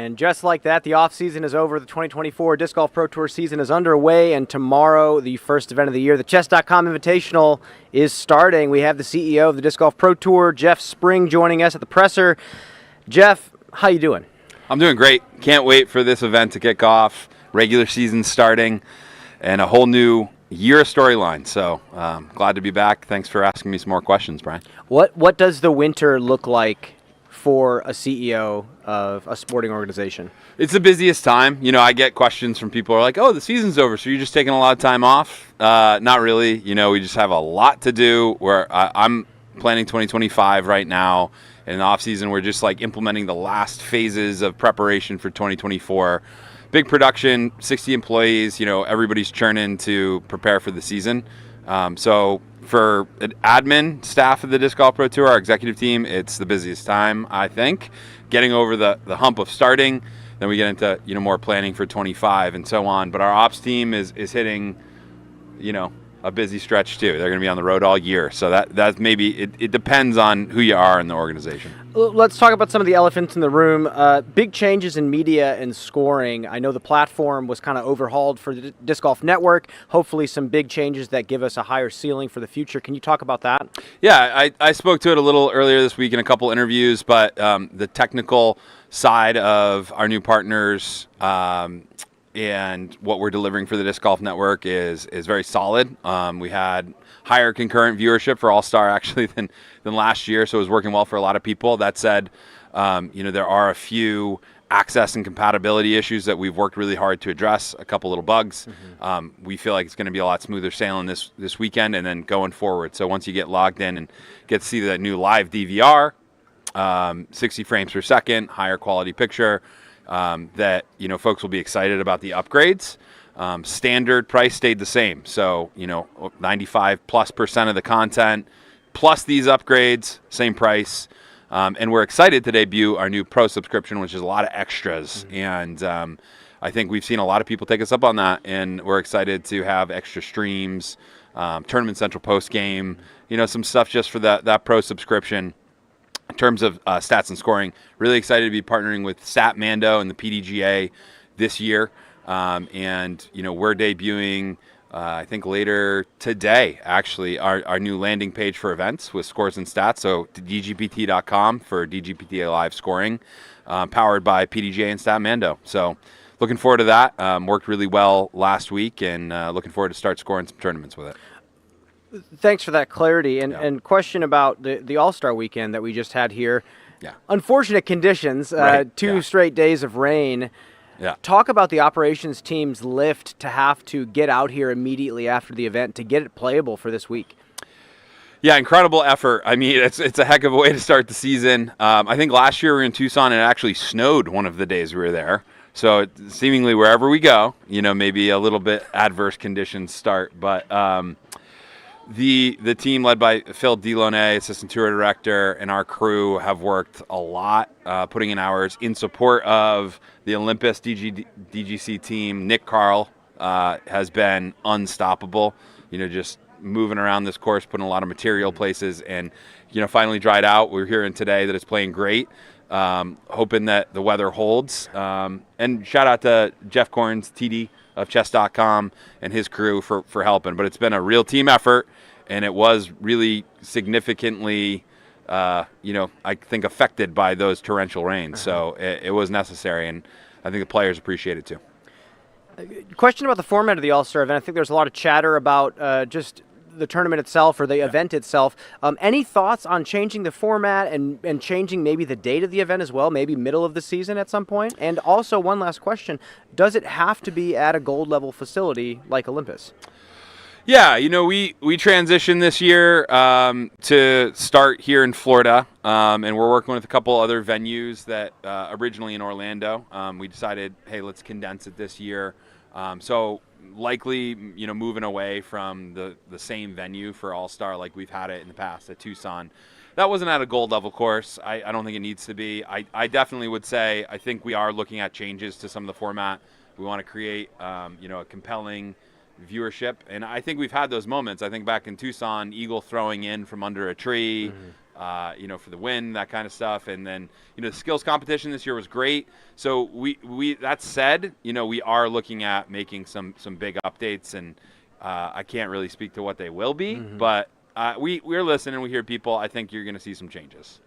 And just like that, the off-season is over. The 2024 Disc Golf Pro Tour season is underway, and tomorrow, the first event of the year, the Chess.com Invitational, is starting. We have the CEO of the Disc Golf Pro Tour, Jeff Spring, joining us at the presser. Jeff, how you doing? I'm doing great. Can't wait for this event to kick off. Regular season starting, and a whole new year storyline. So glad to be back. Thanks for asking me some more questions, Brian. What does the winter look like for a CEO of a sporting organization? It's the busiest time. You know, I get questions from people who are like, oh, the season's over, so you're just taking a lot of time off? Not really. You know, we just have a lot to do. I'm planning 2025 right now. In the off season, we're just like implementing the last phases of preparation for 2024. Big production, 60 employees, you know, everybody's churning to prepare for the season. So for an admin staff of the Disc Golf Pro Tour, our executive team, it's the busiest time, I think. Getting over the hump of starting, then we get into, you know, more planning for 25 and so on. But our ops team is hitting, you know, a busy stretch too. They're going to be on the road all year. So that's maybe, it depends on who you are in the organization. Let's talk about some of the elephants in the room. Big changes in media and scoring. I know the platform was kind of overhauled for the Disc Golf Network. Hopefully some big changes that give us a higher ceiling for the future. Can you talk about that? Yeah, I spoke to it a little earlier this week in a couple interviews, but the technical side of our new partners and what we're delivering for the Disc Golf Network is very solid. We had higher concurrent viewership for All-Star actually than last year, so it was working well for a lot of people. That said, you know, there are a few access and compatibility issues that we've worked really hard to address, a couple little bugs. We feel like it's going to be a lot smoother sailing this weekend and then going forward. So once you get logged in and get to see that new live DVR, 60 frames per second, higher quality picture, that, you know, folks will be excited about the upgrades. Standard price stayed the same. So, you know, 95+% of the content plus these upgrades, same price. And we're excited to debut our new Pro subscription, which is a lot of extras. And I think we've seen a lot of people take us up on that. And we're excited to have extra streams, Tournament Central post game, you know, some stuff just for that Pro subscription. In terms of stats and scoring, really excited to be partnering with Statmando and the PDGA this year. And, you know, we're debuting, I think later today, actually, our new landing page for events with scores and stats. So DGPT.com for DGPT live scoring, powered by PDGA and Statmando. So looking forward to that. Worked really well last week, and looking forward to start scoring some tournaments with it. Thanks for that clarity. And question about the All-Star weekend that we just had here. Yeah. Unfortunate conditions, Right. two straight days of rain. Yeah. Talk about the operations team's lift to have to get out here immediately after the event to get it playable for this week. Yeah, incredible effort. I mean, it's a heck of a way to start the season. I think last year we were in Tucson and it actually snowed one of the days we were there. So seemingly wherever we go, you know, maybe a little bit adverse conditions start. But the team led by Phil Delaunay, assistant tour director, and our crew have worked a lot, putting in hours in support of the Olympus DGC team. Nick Carl has been unstoppable, you know, just moving around this course, putting a lot of material places, and, you know, finally dried out. We're hearing today that it's playing great, hoping that the weather holds. And shout out to Jeff Corns, TD of Chess.com, and his crew for helping. But it's been a real team effort, and it was really significantly, you know, I think affected by those torrential rains. So it was necessary, and I think the players appreciate it too. Question about the format of the All-Star event. I think there's a lot of chatter about just the tournament itself or the event itself. Any thoughts on changing the format and changing maybe the date of the event as well, maybe middle of the season at some point? And also, one last question, does it have to be at a gold level facility like Olympus? Yeah, you know, we transitioned this year to start here in Florida, and we're working with a couple other venues that originally in Orlando. We decided, hey, let's condense it this year. So likely, you know, moving away from the same venue for All-Star like we've had it in the past at Tucson. That wasn't at a gold level course. I don't think it needs to be. I definitely would say I think we are looking at changes to some of the format. We want to create, you know, a compelling viewership, and I think we've had those moments. I think back in Tucson, Eagle throwing in from under a tree, for the win, that kind of stuff. And then, the skills competition this year was great. So we that said, we are looking at making some big updates, and I can't really speak to what they will be, but we're listening. We hear people. I think you're going to see some changes.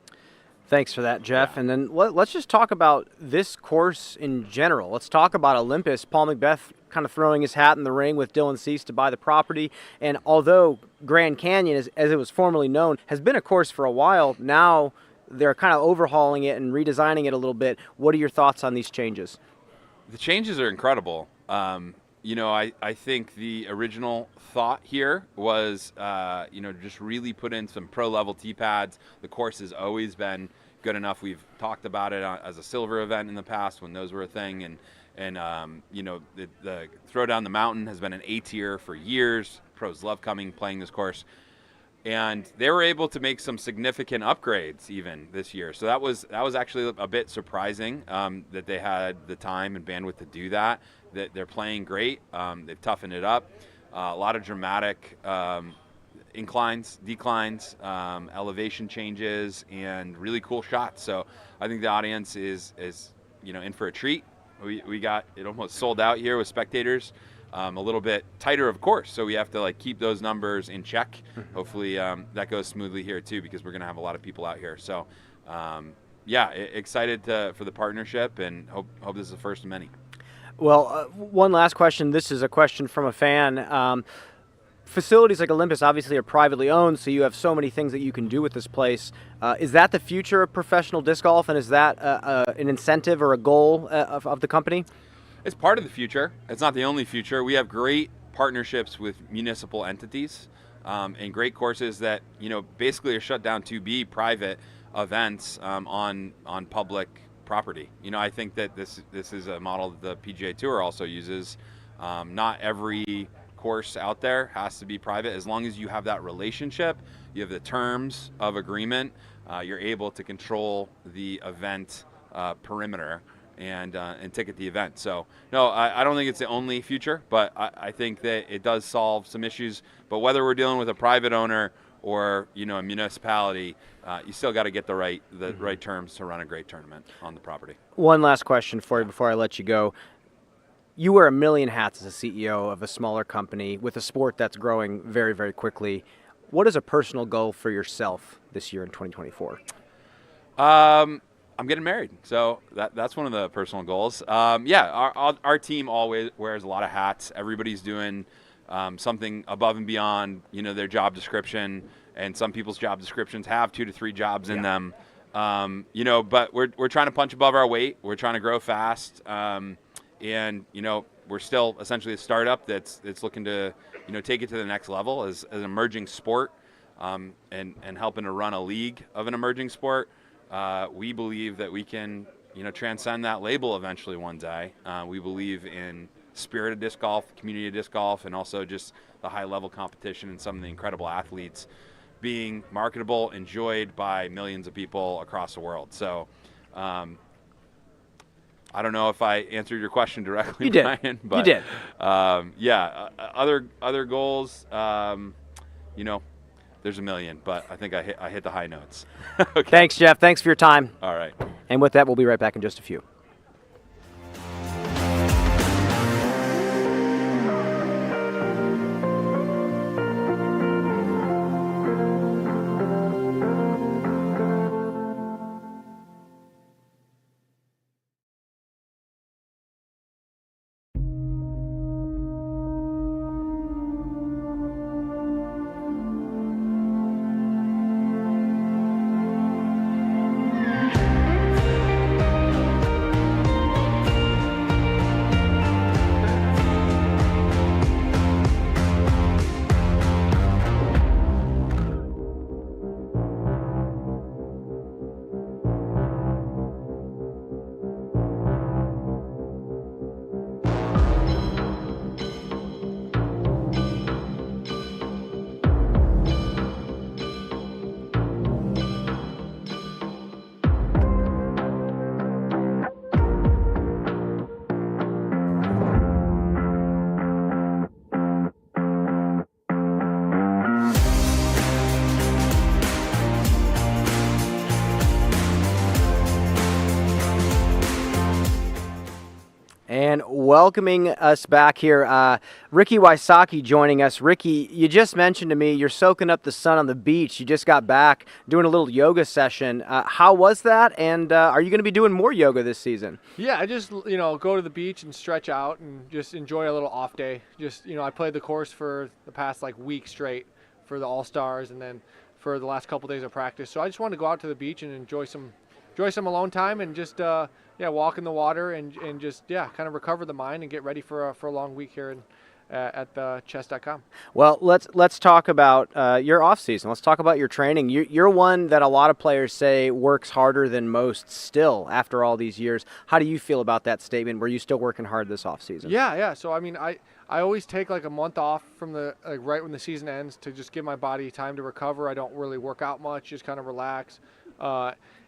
Thanks for that, Jeff. Yeah. And then let's just talk about this course in general. Let's talk about Olympus. Paul Macbeth kind of throwing his hat in the ring with Dylan Cease to buy the property. And although Grand Canyon, as it was formerly known, has been a course for a while, now they're kind of overhauling it and redesigning it a little bit. What are your thoughts on these changes? The changes are incredible. I think the original thought here was, just really put in some pro-level tee pads. The course has always been good enough. We've talked about it as a silver event in the past when those were a thing. And the throw down the mountain has been an A tier for years. Pros love playing this course. And they were able to make some significant upgrades even this year. So that was actually a bit surprising that they had the time and bandwidth to do that. That they're playing great. They've toughened it up. A lot of dramatic inclines, declines, elevation changes, and really cool shots. So I think the audience is in for a treat. We got it almost sold out here with spectators. A little bit tighter, of course, so we have to keep those numbers in check. Hopefully that goes smoothly here too, because we're going to have a lot of people out here. So excited for the partnership, and hope this is the first of many. Well, one last question. This is a question from a fan. Facilities like Olympus obviously are privately owned, so you have so many things that you can do with this place. Is that the future of professional disc golf, and is that an incentive or a goal of the company? It's part of the future. It's not the only future. We have great partnerships with municipal entities and great courses that basically are shut down to be private events on public property. I think that this is a model that the PGA Tour also uses. Not every course out there has to be private. As long as you have that relationship, you have the terms of agreement, you're able to control the event perimeter and ticket the event. So no, I don't think it's the only future, but I think that it does solve some issues. But whether we're dealing with a private owner or a municipality, you still got to get the right terms to run a great tournament on the property. One last question for you before I let you go. You wear a million hats as a CEO of a smaller company with a sport that's growing very, very quickly. What is a personal goal for yourself this year in 2024? I'm getting married, so that's one of the personal goals. Our team always wears a lot of hats. Everybody's doing something above and beyond, their job description, and some people's job descriptions have 2 to 3 jobs in them. But we're trying to punch above our weight. We're trying to grow fast, and we're still essentially a startup that's looking to take it to the next level as an emerging sport, and helping to run a league of an emerging sport. We believe that we can, transcend that label eventually one day. We believe in spirit of disc golf, community of disc golf, and also just the high-level competition and some of the incredible athletes being marketable, enjoyed by millions of people across the world. So I don't know if I answered your question directly, you did. Brian, but you did. Other goals, there's a million, but I think I hit the high notes. Okay. Thanks, Jeff. Thanks for your time. All right. And with that, we'll be right back in just a few. and welcoming us back here. Ricky Wysocki joining us. Ricky, you just mentioned to me you're soaking up the sun on the beach. You just got back doing a little yoga session. How was that, and are you going to be doing more yoga this season? Yeah, I just, go to the beach and stretch out and just enjoy a little off day. Just, I played the course for the past week straight for the All-Stars and then for the last couple days of practice. So I just wanted to go out to the beach and enjoy some alone time and just walk in the water and just kind of recover the mind and get ready for a long week here at the chess.com. Well, let's talk about your off season. Let's talk about your training. You're one that a lot of players say works harder than most still after all these years. How do you feel about that statement? Were you still working hard this off season? Yeah. So I always take a month off from the right when the season ends to just give my body time to recover. I don't really work out much, just kind of relax.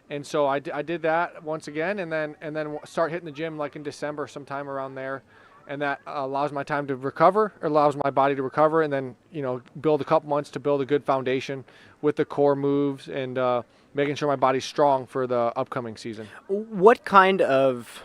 And so I did that once again, and then start hitting the gym in December, sometime around there, and that allows my time to recover, or allows my body to recover, and then build a couple months to build a good foundation with the core moves and making sure my body's strong for the upcoming season. What kind of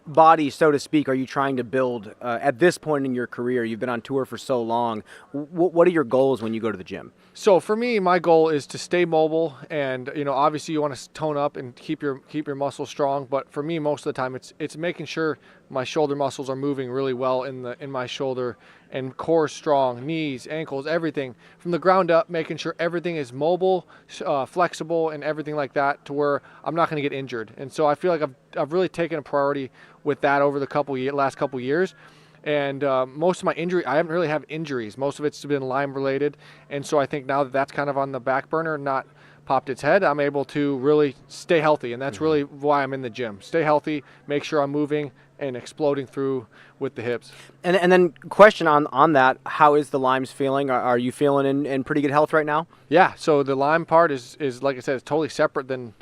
body, so to speak, are you trying to build at this point in your career? You've been on tour for so long. What are your goals when you go to the gym? So for me, my goal is to stay mobile, and obviously you want to tone up and keep your muscles strong. But for me, most of the time, it's making sure my shoulder muscles are moving really well in my shoulder, and core strong, knees, ankles, everything from the ground up, making sure everything is mobile, flexible, and everything like that, to where I'm not going to get injured. And so I feel like I've really taken a priority with that over the last couple years. And most of my I haven't really had injuries. Most of it's been Lyme related. And so I think now that that's kind of on the back burner, not popped its head, I'm able to really stay healthy. And that's really why I'm in the gym. Stay healthy, make sure I'm moving and exploding through with the hips. And then question on that, how is the Lyme's feeling? Are you feeling in pretty good health right now? Yeah, so the Lyme part is like I said, it's totally separate than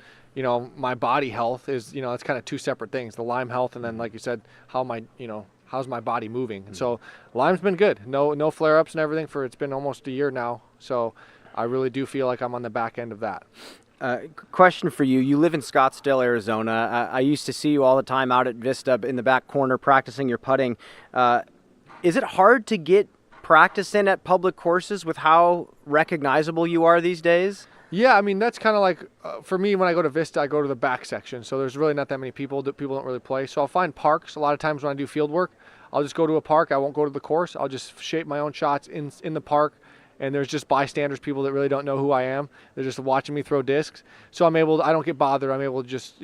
my body health is, it's kind of two separate things. The Lyme health, and then like you said, how's my body moving? And so Lyme's been good. No flare-ups and everything it's been almost a year now. So I really do feel like I'm on the back end of that. Question for you. You live in Scottsdale, Arizona. I used to see you all the time out at Vista in the back corner practicing your putting. Is it hard to get practice in at public courses with how recognizable you are these days? Yeah, I mean, that's kind of for me, when I go to Vista, I go to the back section. So there's really not that many people that people don't really play. So I'll find parks. A lot of times when I do field work, I'll just go to a park. I won't go to the course. I'll just shape my own shots in the park. And there's just bystanders, people that really don't know who I am. They're just watching me throw discs. So I don't get bothered. I'm able to just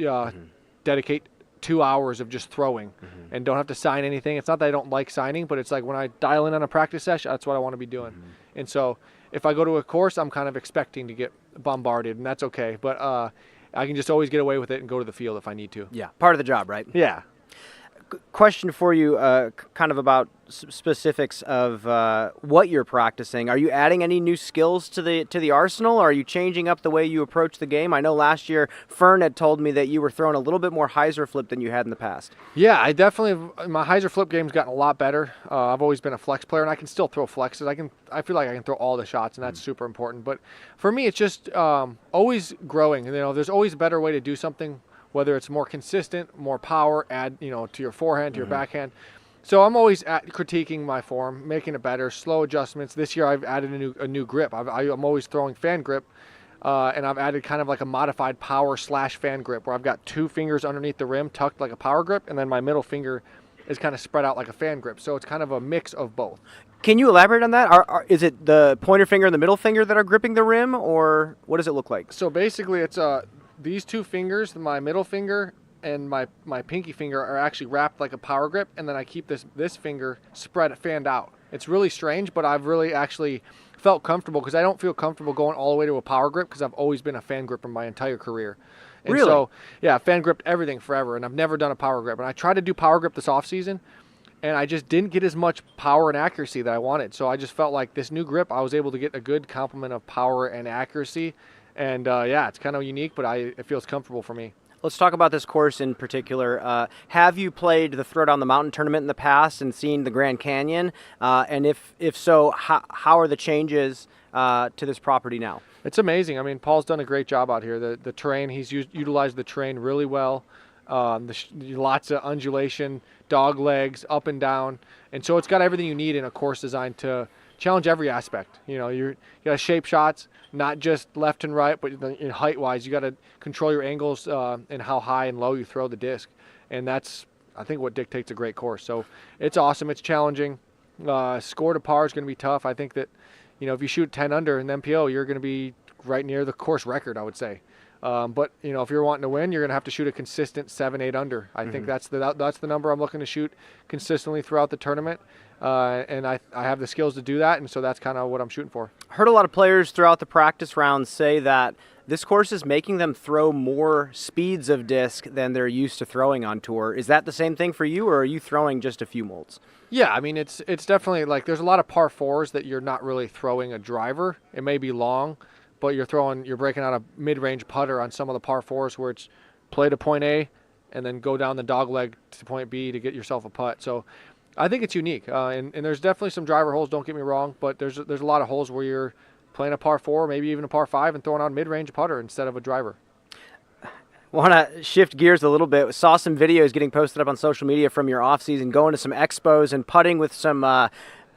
dedicate 2 hours of just throwing and don't have to sign anything. It's not that I don't like signing, but it's like when I dial in on a practice session, that's what I want to be doing. And so if I go to a course, I'm kind of expecting to get bombarded, and that's okay. But I can just always get away with it and go to the field if I need to. Yeah, part of the job, right? Yeah. Question for you, kind of about specifics of what you're practicing. Are you adding any new skills to the arsenal? Or are you changing up the way you approach the game? I know last year Fern had told me that you were throwing a little bit more hyzer flip than you had in the past. Yeah, I definitely my hyzer flip game's gotten a lot better. I've always been a flex player, and I can still throw flexes. I feel like I can throw all the shots, and that's super important. But for me, it's just always growing. There's always a better way to do something, whether it's more consistent, more power, add to your forehand, to your backhand. So I'm always critiquing my form, making it better, slow adjustments. This year I've added a new grip. I'm always throwing fan grip, and I've added kind of like a modified power / fan grip, where I've got 2 fingers underneath the rim tucked like a power grip, and then my middle finger is kind of spread out like a fan grip. So it's kind of a mix of both. Can you elaborate on that? Is it the pointer finger and the middle finger that are gripping the rim, or what does it look like? So basically it's these 2 fingers, my middle finger and my pinky finger, are actually wrapped like a power grip, and then I keep this finger fanned out. It's really strange, but I've really actually felt comfortable, because I don't feel comfortable going all the way to a power grip, because I've always been a fan gripper my entire career. And really? So, yeah, fan gripped everything forever, and I've never done a power grip. And I tried to do power grip this off season, and I just didn't get as much power and accuracy that I wanted. So I just felt like this new grip, I was able to get a good complement of power and accuracy. And it's kind of unique, but it feels comfortable for me. Let's talk about this course in particular. Have you played the Throw Down the Mountain tournament in the past and seen the Grand Canyon? And if so, how are the changes to this property now? It's amazing. I mean, Paul's done a great job out here. The terrain, he's utilized the terrain really well. lots of undulation, dog legs, up and down, and so it's got everything you need in a course designed to challenge every aspect. You got shape shots, not just left and right, but in height-wise, you got to control your angles and how high and low you throw the disc, and that's, I think, what dictates a great course. So it's awesome. It's challenging. Score to par is going to be tough. I think that, if you shoot 10 under in the MPO, you're going to be right near the course record, I would say. But if you're wanting to win, you're going to have to shoot a consistent 7-8 under. I think that's the number I'm looking to shoot consistently throughout the tournament, and I have the skills to do that, and so that's kind of what I'm shooting for. Heard a lot of players throughout the practice rounds say that this course is making them throw more speeds of disc than they're used to throwing on tour. Is that the same thing for you, or are you throwing just a few molds? Yeah, I mean, it's definitely like there's a lot of par fours that you're not really throwing a driver. It may be long, but you're breaking out a mid-range putter on some of the par fours where it's play to point A and then go down the dog leg to point B to get yourself a putt. So I think it's unique, and there's definitely some driver holes, don't get me wrong, but there's a lot of holes where you're playing a par 4, maybe even a par 5, and throwing out a mid-range putter instead of a driver. Want to shift gears a little bit. Saw some videos getting posted up on social media from your off-season, going to some expos and putting with some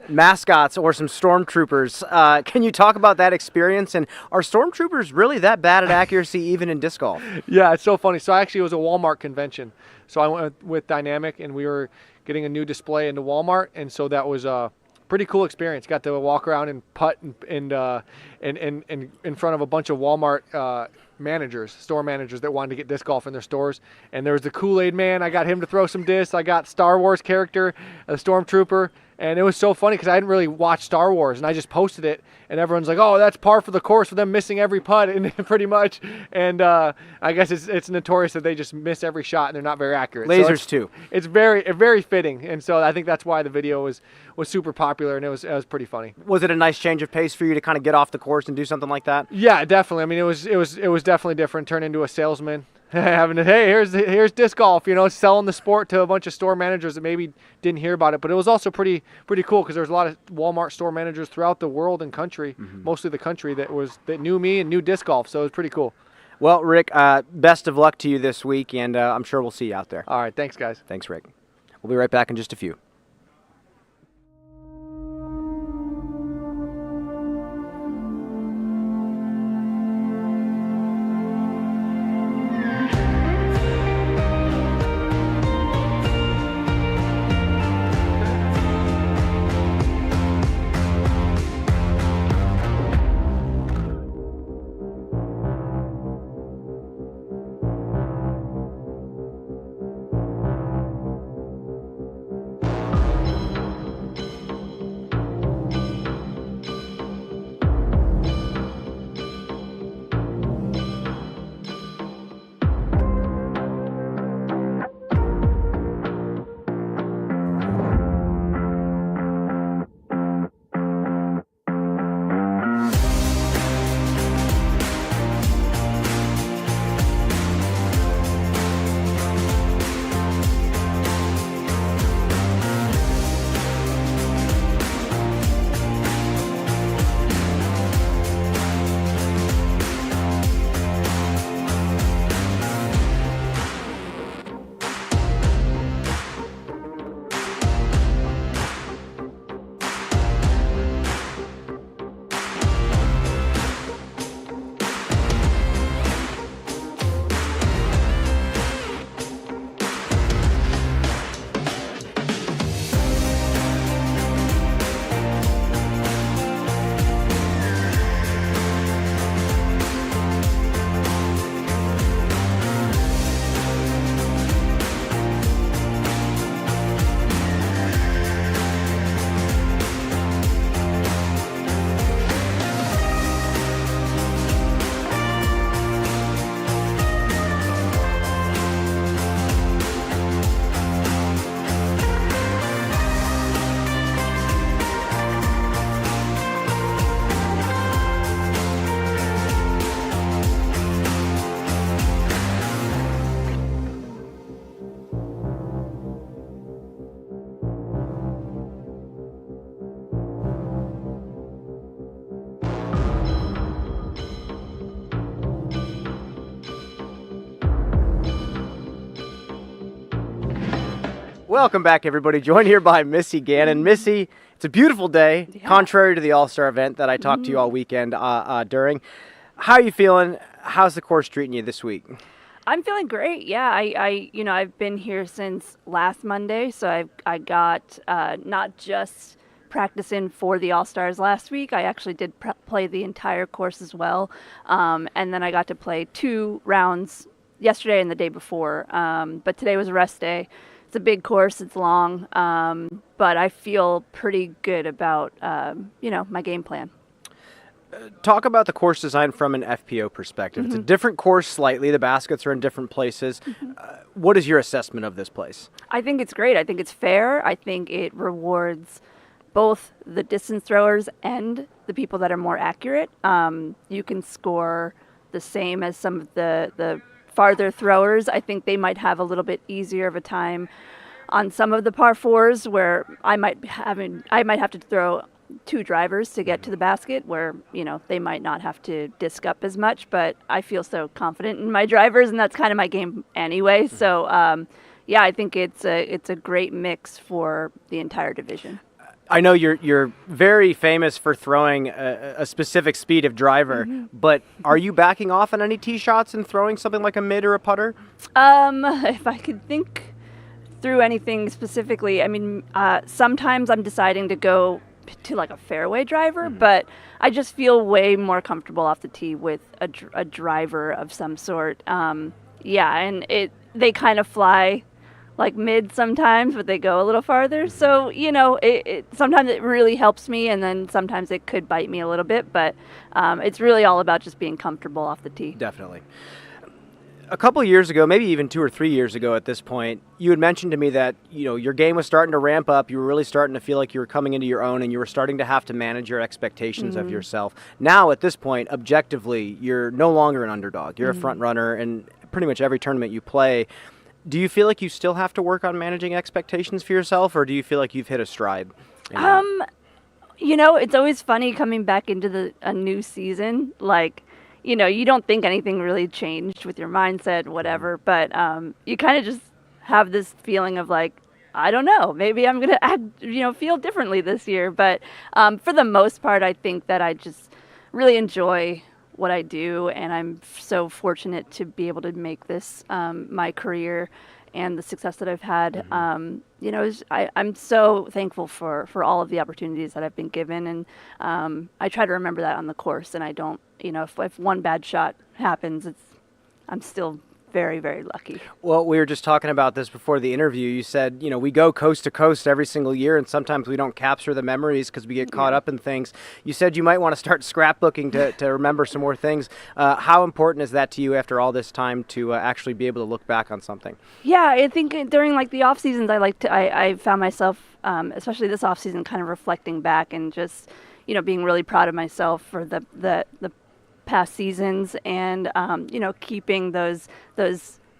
mascots or some stormtroopers. Can you talk about that experience? And are stormtroopers really that bad at accuracy even in disc golf? Yeah, it's so funny. So actually it was a Walmart convention. So I went with Dynamic, and we were getting a new display into Walmart, and so that was a pretty cool experience. Got to walk around and putt and in front of a bunch of Walmart store managers that wanted to get disc golf in their stores. And there was the Kool-Aid man. I got him to throw some discs. I got Star Wars character, a stormtrooper. And it was so funny because I hadn't really watched Star Wars, and I just posted it, and everyone's like, "Oh, that's par for the course for them missing every putt," and pretty much. And I guess it's notorious that they just miss every shot and they're not very accurate. Lasers so too. It's very fitting, and so I think that's why the video was super popular, and it was pretty funny. Was it a nice change of pace for you to kind of get off the course and do something like that? Yeah, definitely. I mean, it was definitely different. Turn into a salesman. Having to, hey, here's disc golf, selling the sport to a bunch of store managers that maybe didn't hear about it. But it was also pretty cool because there's a lot of Walmart store managers throughout the world and country, mostly the country, that knew me and knew disc golf. So it was pretty cool. Well, Rick, best of luck to you this week, and I'm sure we'll see you out there. All right, thanks, guys. Thanks, Rick. We'll be right back in just a few. Welcome back, everybody. Joined here by Missy Gannon. Missy, it's a beautiful day, contrary to the All-Star event that I talked to you all weekend during. How are you feeling? How's the course treating you this week? I'm feeling great. Yeah, I've been here since last Monday, so I got not just practicing for the All-Stars last week. I actually did play the entire course as well, and then I got to play 2 rounds yesterday and the day before. But today was a rest day. It's a big course. It's long, but I feel pretty good about my game plan. Talk about the course design from an FPO perspective. It's a different course slightly. The baskets are in different places. What is your assessment of this place? I think it's great. I think it's fair. I think it rewards both the distance throwers and the people that are more accurate. You can score the same as some of the farther throwers. I think they might have a little bit easier of a time on some of the par 4s where I might have to throw 2 drivers to get to the basket, where they might not have to disc up as much, but I feel so confident in my drivers, and that's kind of my game anyway. So I think it's a great mix for the entire division. I know you're very famous for throwing a specific speed of driver, but are you backing off on any tee shots and throwing something like a mid or a putter? If I could think through anything specifically, I mean, sometimes I'm deciding to go to like a fairway driver, but I just feel way more comfortable off the tee with a driver of some sort. And they kind of fly like mid sometimes, but they go a little farther. So, sometimes it really helps me, and then sometimes it could bite me a little bit, but it's really all about just being comfortable off the tee. Definitely. A couple of years ago, maybe even 2 or 3 years ago at this point, you had mentioned to me that, your game was starting to ramp up. You were really starting to feel like you were coming into your own, and you were starting to have to manage your expectations of yourself. Now, at this point, objectively, you're no longer an underdog. You're a front runner in pretty much every tournament you play. Do you feel like you still have to work on managing expectations for yourself, or do you feel like you've hit a stride? It's always funny coming back into a new season. Like, you don't think anything really changed with your mindset, whatever, but you kind of just have this feeling of like, I don't know, maybe I'm going to act, feel differently this year. But for the most part, I think that I just really enjoy what I do, and I'm so fortunate to be able to make this my career and the success that I've had. I'm so thankful for all of the opportunities that I've been given, and I try to remember that on the course, and I don't, if one bad shot happens, I'm still very, very lucky. Well, we were just talking about this before the interview. You said, we go coast to coast every single year, and sometimes we don't capture the memories because we get caught up in things. You said you might want to start scrapbooking to remember some more things. How important is that to you after all this time to actually be able to look back on something? Yeah, I think during like the off seasons, I found myself, especially this off season, kind of reflecting back and just, being really proud of myself for the past seasons, and keeping those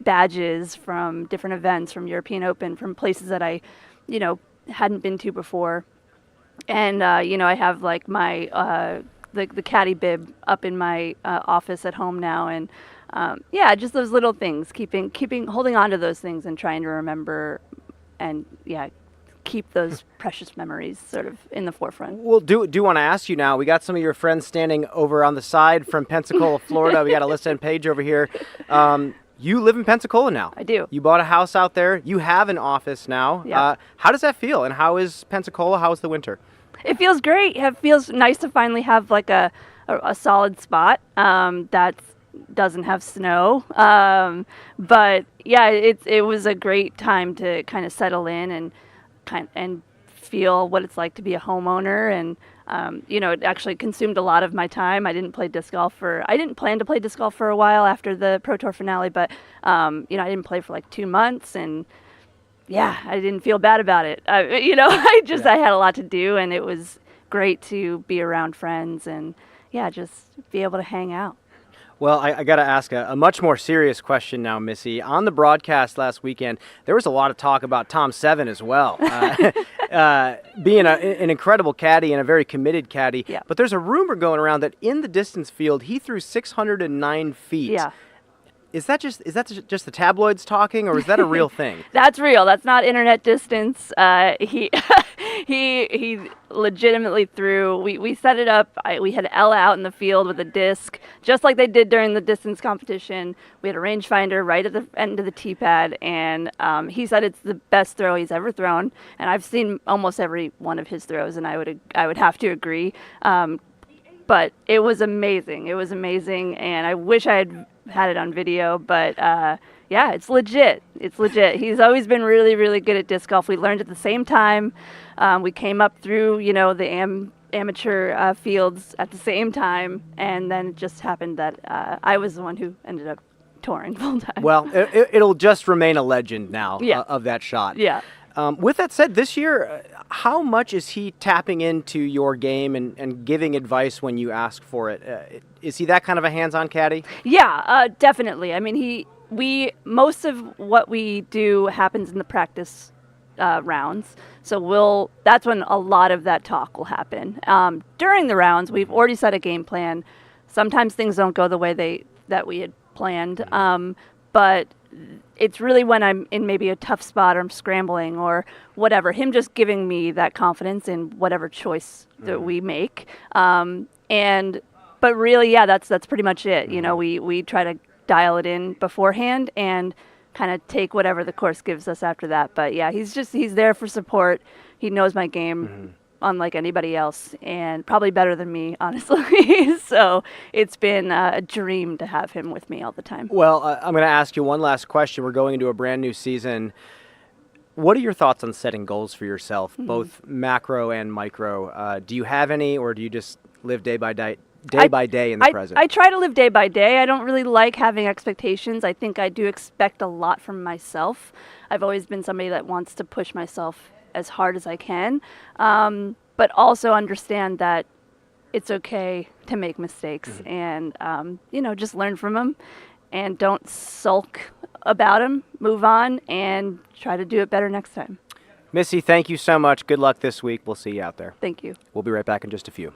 badges from different events, from European Open, from places that I hadn't been to before. And I have like my the caddy bib up in my office at home now, and just those little things, holding on to those things and trying to remember, and keep those precious memories sort of in the forefront. Well, do want to ask you now, we got some of your friends standing over on the side from Pensacola, Florida. We got Alyssa and Paige over here. You live in Pensacola now. I do. You bought a house out there. You have an office now. Yeah. How does that feel, and how is Pensacola? How is the winter? It feels great. It feels nice to finally have like a solid spot that doesn't have snow. But yeah, it was a great time to kind of settle in and feel what it's like to be a homeowner, and it actually consumed a lot of my time. I didn't plan to play disc golf for a while after the Pro Tour finale, but I didn't play for like 2 months, and I didn't feel bad about it. I had a lot to do, and it was great to be around friends and just be able to hang out. Well, I got to ask a much more serious question now, Missy. On the broadcast last weekend, there was a lot of talk about Tom Seven as well, being an incredible caddy and a very committed caddy. Yeah. But there's a rumor going around that in the distance field, he threw 609 feet. Yeah. Is that just the tabloids talking, or is that a real thing? That's real. That's not internet distance. He he legitimately threw. We set it up. We had Ella out in the field with a disc, just like they did during the distance competition. We had a rangefinder right at the end of the tee pad, and he said it's the best throw he's ever thrown. And I've seen almost every one of his throws, and I would have to agree. But it was amazing. It was amazing, and I wish I had it on video, but yeah, it's legit. It's legit. He's always been really, really good at disc golf. We learned at the same time. We came up through, the amateur fields at the same time, and then it just happened that I was the one who ended up touring full time. Well, it'll just remain a legend now Yeah. Of that shot. Yeah. With that said, this year, how much is he tapping into your game and giving advice when you ask for it? Is he that kind of a hands-on caddy? Yeah, definitely. I mean, most of what we do happens in the practice rounds, so that's when a lot of that talk will happen. During the rounds, we've already set a game plan. Sometimes things don't go the way that we had planned, but it's really when I'm in maybe a tough spot or I'm scrambling or whatever, him just giving me that confidence in whatever choice that we make. But really, yeah, that's pretty much it. We try to dial it in beforehand and kind of take whatever the course gives us after that. But yeah, he's there for support. He knows my game unlike anybody else, and probably better than me, honestly. So it's been a dream to have him with me all the time. Well, I'm going to ask you one last question. We're going into a brand new season. What are your thoughts on setting goals for yourself, both macro and micro? Do you have any, or do you just live day by day in the present? I try to live day by day. I don't really like having expectations. I think I do expect a lot from myself. I've always been somebody that wants to push myself as hard as I can, but also understand that it's okay to make mistakes and, just learn from them and don't sulk about them. Move on and try to do it better next time. Missy, thank you so much. Good luck this week. We'll see you out there. Thank you. We'll be right back in just a few.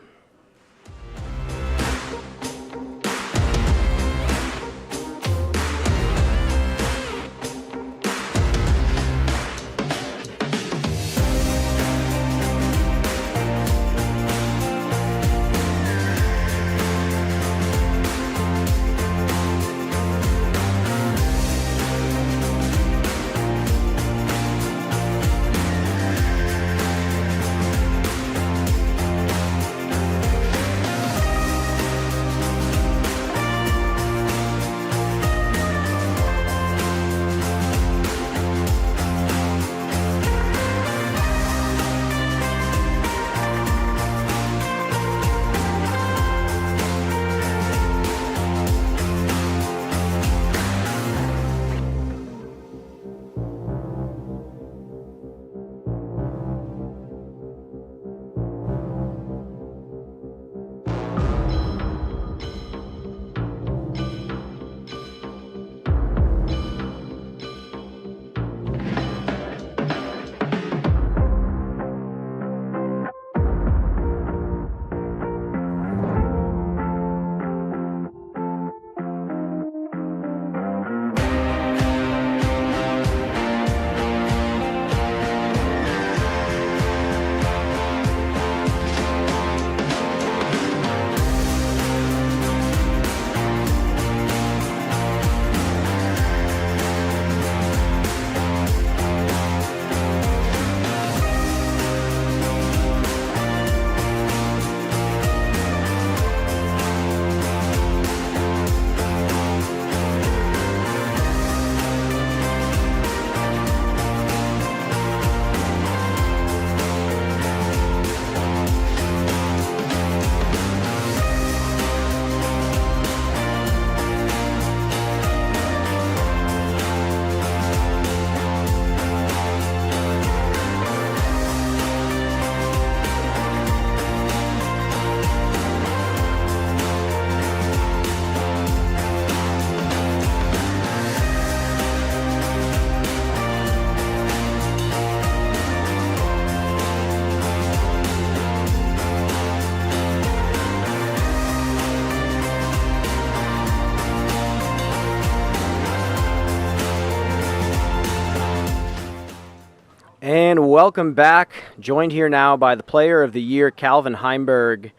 And welcome back. Joined here now by the Player of the Year, Calvin Heimberg.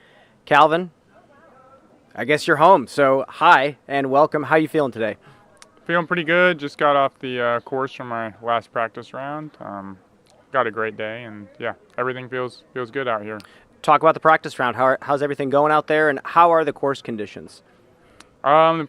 Calvin, I guess you're home. So hi and welcome. How you feeling today? Feeling pretty good. Just got off the course from my last practice round. Got a great day, and yeah, everything feels good out here. Talk about the practice round. How's everything going out there, and how are the course conditions? Yeah,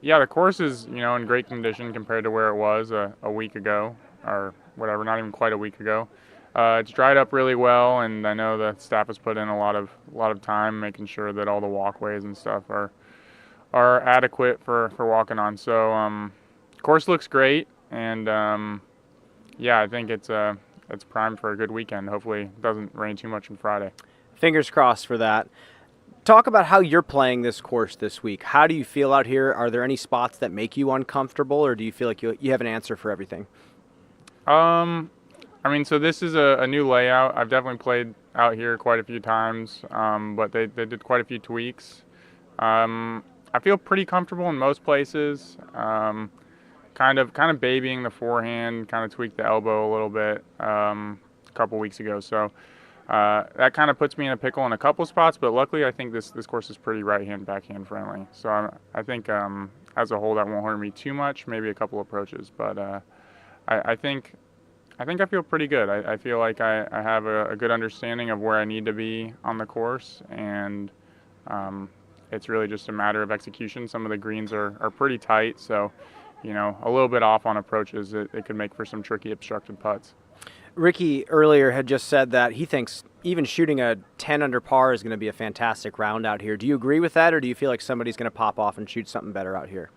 the course is in great condition compared to where it was a week ago, or whatever, not even quite a week ago. It's dried up really well, and I know the staff has put in a lot of time making sure that all the walkways and stuff are adequate for walking on. So course looks great, and yeah, I think it's primed for a good weekend. Hopefully it doesn't rain too much on Friday. Fingers crossed for that. Talk about how you're playing this course this week. How do you feel out here? Are there any spots that make you uncomfortable, or do you feel like you have an answer for everything? I mean, so this is a new layout. I've definitely played out here quite a few times, but they did quite a few tweaks. I feel pretty comfortable in most places. Kind of babying the forehand, kind of tweaked the elbow a little bit a couple weeks ago. So that kind of puts me in a pickle in a couple spots, but luckily I think this course is pretty right-hand, backhand friendly. So I think as a whole that won't hurt me too much, maybe a couple approaches, but I think I feel pretty good. I feel like I have a good understanding of where I need to be on the course, and it's really just a matter of execution. Some of the greens are pretty tight, so a little bit off on approaches, it could make for some tricky obstructed putts. Ricky earlier had just said that he thinks even shooting a 10 under par is going to be a fantastic round out here. Do you agree with that, or do you feel like somebody's going to pop off and shoot something better out here?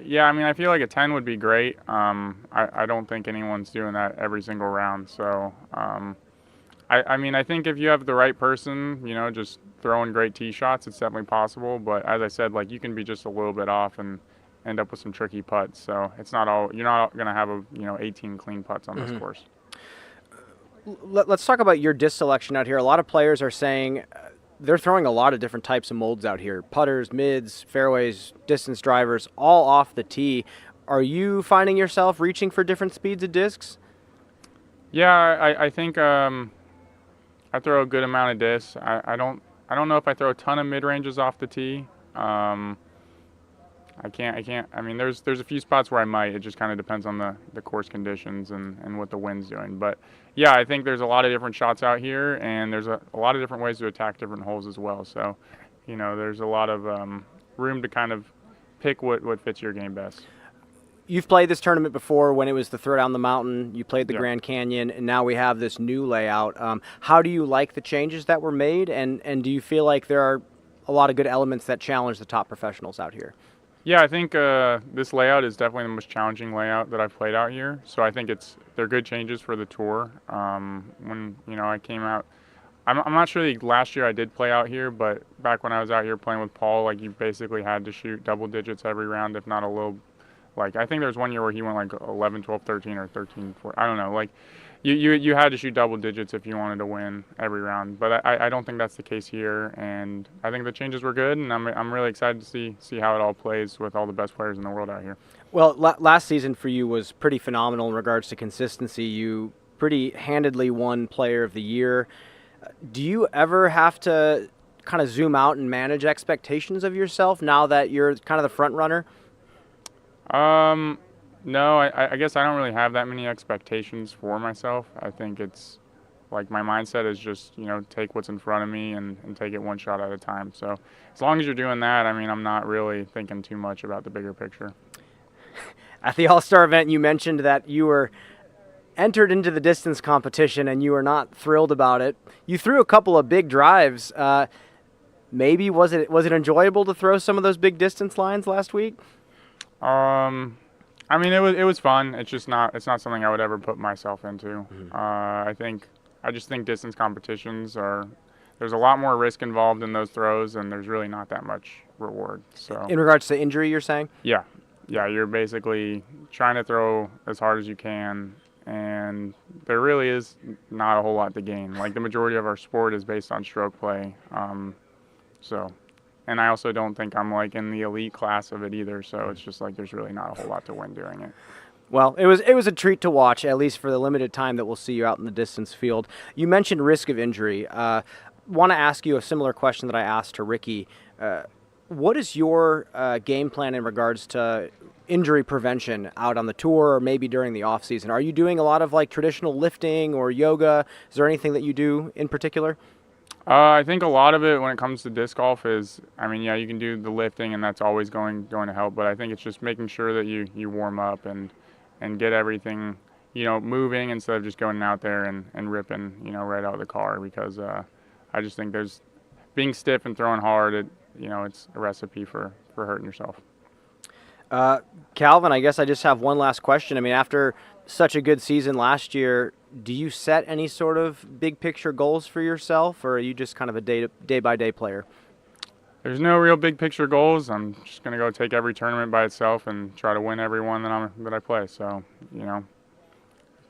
Yeah, I mean, I feel like a 10 would be great. I don't think anyone's doing that every single round. So, I mean, I think if you have the right person, just throwing great tee shots, it's definitely possible. But as I said, like, you can be just a little bit off and end up with some tricky putts. So it's not all, you're not going to have 18 clean putts on this course. Let's talk about your disc selection out here. A lot of players are saying they're throwing a lot of different types of molds out here. Putters, mids, fairways, distance drivers, all off the tee. Are you finding yourself reaching for different speeds of discs? Yeah, I think I throw a good amount of discs. I don't know if I throw a ton of mid ranges off the tee. I can't. I mean, there's a few spots where I might. It just kind of depends on the course conditions and what the wind's doing. But yeah, I think there's a lot of different shots out here, and there's a lot of different ways to attack different holes as well. So, there's a lot of room to kind of pick what fits your game best. You've played this tournament before when it was the throw down the mountain. You played the Yeah. Grand Canyon, and now we have this new layout. How do you like the changes that were made, and do you feel like there are a lot of good elements that challenge the top professionals out here? Yeah, I think this layout is definitely the most challenging layout that I've played out here. So I think they're good changes for the tour. When I came out, I'm not sure last year I did play out here, but back when I was out here playing with Paul, like, you basically had to shoot double digits every round, if not a little. Like, I think there was one year where he went like 11, 12, 13, or 13, 14. I don't know. Like, you had to shoot double digits if you wanted to win every round. But I don't think that's the case here, and I think the changes were good, and I'm really excited to see how it all plays with all the best players in the world out here. Well, last season for you was pretty phenomenal in regards to consistency. You pretty handedly won Player of the Year. Do you ever have to kind of zoom out and manage expectations of yourself now that you're kind of the front runner? No, I guess I don't really have that many expectations for myself. I think it's like my mindset is just, take what's in front of me and take it one shot at a time. So as long as you're doing that, I mean, I'm not really thinking too much about the bigger picture. At the All-Star event, you mentioned that you were entered into the distance competition and you were not thrilled about it. You threw a couple of big drives. Maybe was it enjoyable to throw some of those big distance lines last week? I mean, it was fun. It's not something I would ever put myself into. I just think distance competitions there's a lot more risk involved in those throws, and there's really not that much reward. So in regards to injury, you're saying? Yeah, you're basically trying to throw as hard as you can, and there really is not a whole lot to gain. Like, the majority of our sport is based on stroke play. And I also don't think I'm like in the elite class of it either, so it's just like there's really not a whole lot to win doing it. Well, it was a treat to watch, at least for the limited time that we'll see you out in the distance field. You mentioned risk of injury. Want to ask you a similar question that I asked to Ricky. What is your game plan in regards to injury prevention out on the tour or maybe during the off season? Are you doing a lot of like traditional lifting or yoga? Is there anything that you do in particular? I think a lot of it when it comes to disc golf is, I mean, yeah, you can do the lifting and that's always going to help, but I think it's just making sure that you warm up and get everything, moving instead of just going out there and ripping, right out of the car, because I just think being stiff and throwing hard, it's a recipe for hurting yourself. Calvin, I guess I just have one last question. I mean, after such a good season last year, do you set any sort of big picture goals for yourself, or are you just kind of a day by day player? There's no real big picture goals. I'm just gonna go take every tournament by itself and try to win every one that I play. So,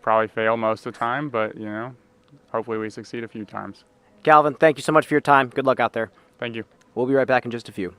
probably fail most of the time, but hopefully we succeed a few times. Calvin, thank you so much for your time. Good luck out there. Thank you. We'll be right back in just a few.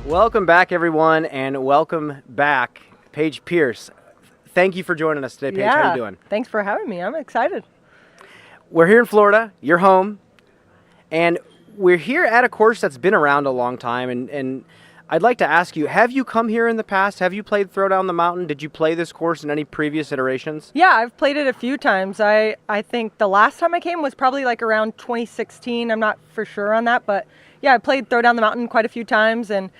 Welcome back, everyone, and welcome back, Paige Pierce. Thank you for joining us today, Paige. How you doing? Thanks for having me. I'm excited. We're here in Florida. You're home, and we're here at a course that's been around a long time. And I'd like to ask you: have you come here in the past? Have you played Throwdown the Mountain? Did you play this course in any previous iterations? Yeah, I've played it a few times. I think the last time I came was probably like around 2016. I'm not for sure on that, but yeah, I played Throwdown the Mountain quite a few times, and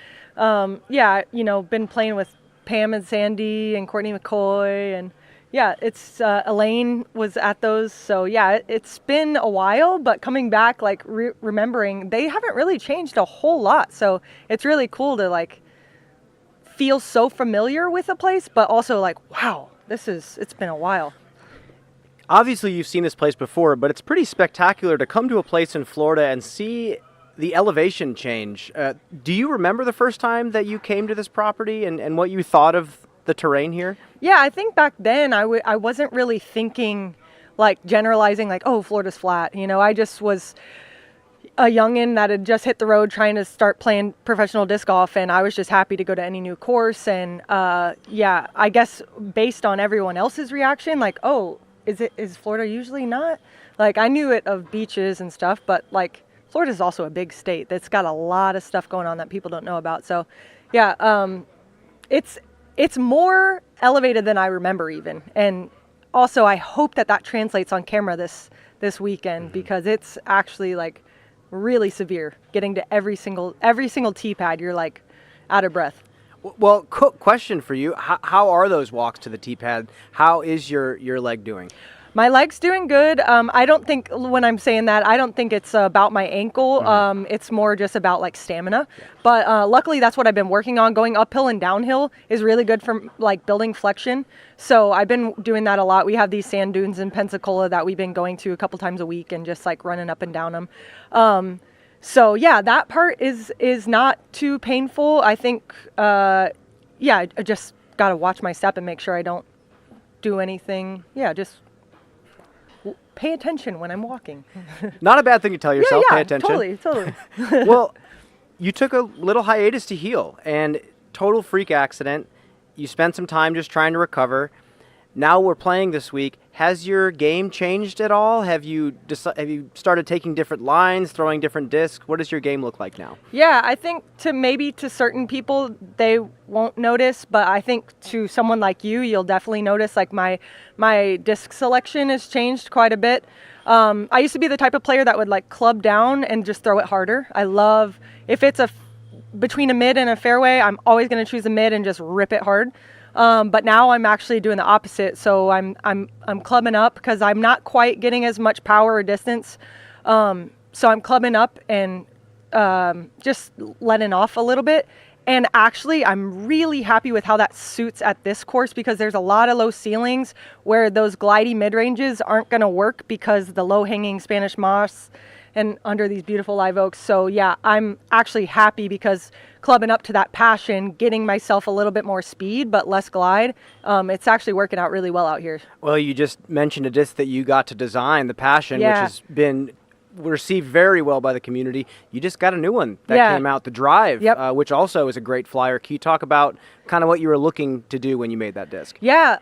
yeah, been playing with Pam and Sandy and Courtney McCoy, and yeah, it's Elaine was at those. So yeah, it's been a while, but coming back, like remembering, they haven't really changed a whole lot. So it's really cool to like feel so familiar with a place, but also like, wow, it's been a while. Obviously, you've seen this place before, but it's pretty spectacular to come to a place in Florida and see the elevation change. Do you remember the first time that you came to this property and what you thought of the terrain here? Yeah, I think back then I wasn't really thinking, like generalizing like, oh, Florida's flat. I just was a youngin' that had just hit the road trying to start playing professional disc golf, and I was just happy to go to any new course. And yeah, I guess based on everyone else's reaction, like, oh, is Florida usually not? Like, I knew it of beaches and stuff, but like, Florida is also a big state that's got a lot of stuff going on that people don't know about. So, yeah, it's more elevated than I remember even. And also, I hope that translates on camera this weekend, because it's actually like really severe. Getting to every single tee pad, you're like out of breath. Well, question for you: how are those walks to the tee pad? How is your leg doing? My leg's doing good. I don't think, when I'm saying that, I don't think it's about my ankle. It's more just about like stamina. Yeah. But luckily, that's what I've been working on. Going uphill and downhill is really good for like building flexion. So I've been doing that a lot. We have these sand dunes in Pensacola that we've been going to a couple times a week and just like running up and down them. So yeah, that part is not too painful. I think, yeah, I just got to watch my step and make sure I don't do anything. Yeah, just pay attention when I'm walking. Not a bad thing to tell yourself. Yeah, pay attention. Totally. Well, you took a little hiatus to heal, and total freak accident. You spent some time just trying to recover. Now we're playing this week. Has your game changed at all? Have you started taking different lines, throwing different discs? What does your game look like now? Yeah, I think to certain people, they won't notice, but I think to someone like you, you'll definitely notice. Like my disc selection has changed quite a bit. I used to be the type of player that would like club down and just throw it harder. I love, if it's between a mid and a fairway, I'm always going to choose a mid and just rip it hard. But now I'm actually doing the opposite. So I'm clubbing up because I'm not quite getting as much power or distance. So I'm clubbing up and just letting off a little bit. And actually, I'm really happy with how that suits at this course, because there's a lot of low ceilings where those glidey mid-ranges aren't going to work because the low-hanging Spanish moss and under these beautiful live oaks. So yeah, I'm actually happy because clubbing up to that passion, getting myself a little bit more speed but less glide, it's actually working out really well out here. Well, you just mentioned a disc that you got to design, the Passion, which has been received very well by the community. You just got a new one that came out, the Drive, which also is a great flyer. Can you talk about kind of what you were looking to do when you made that disc? Yeah,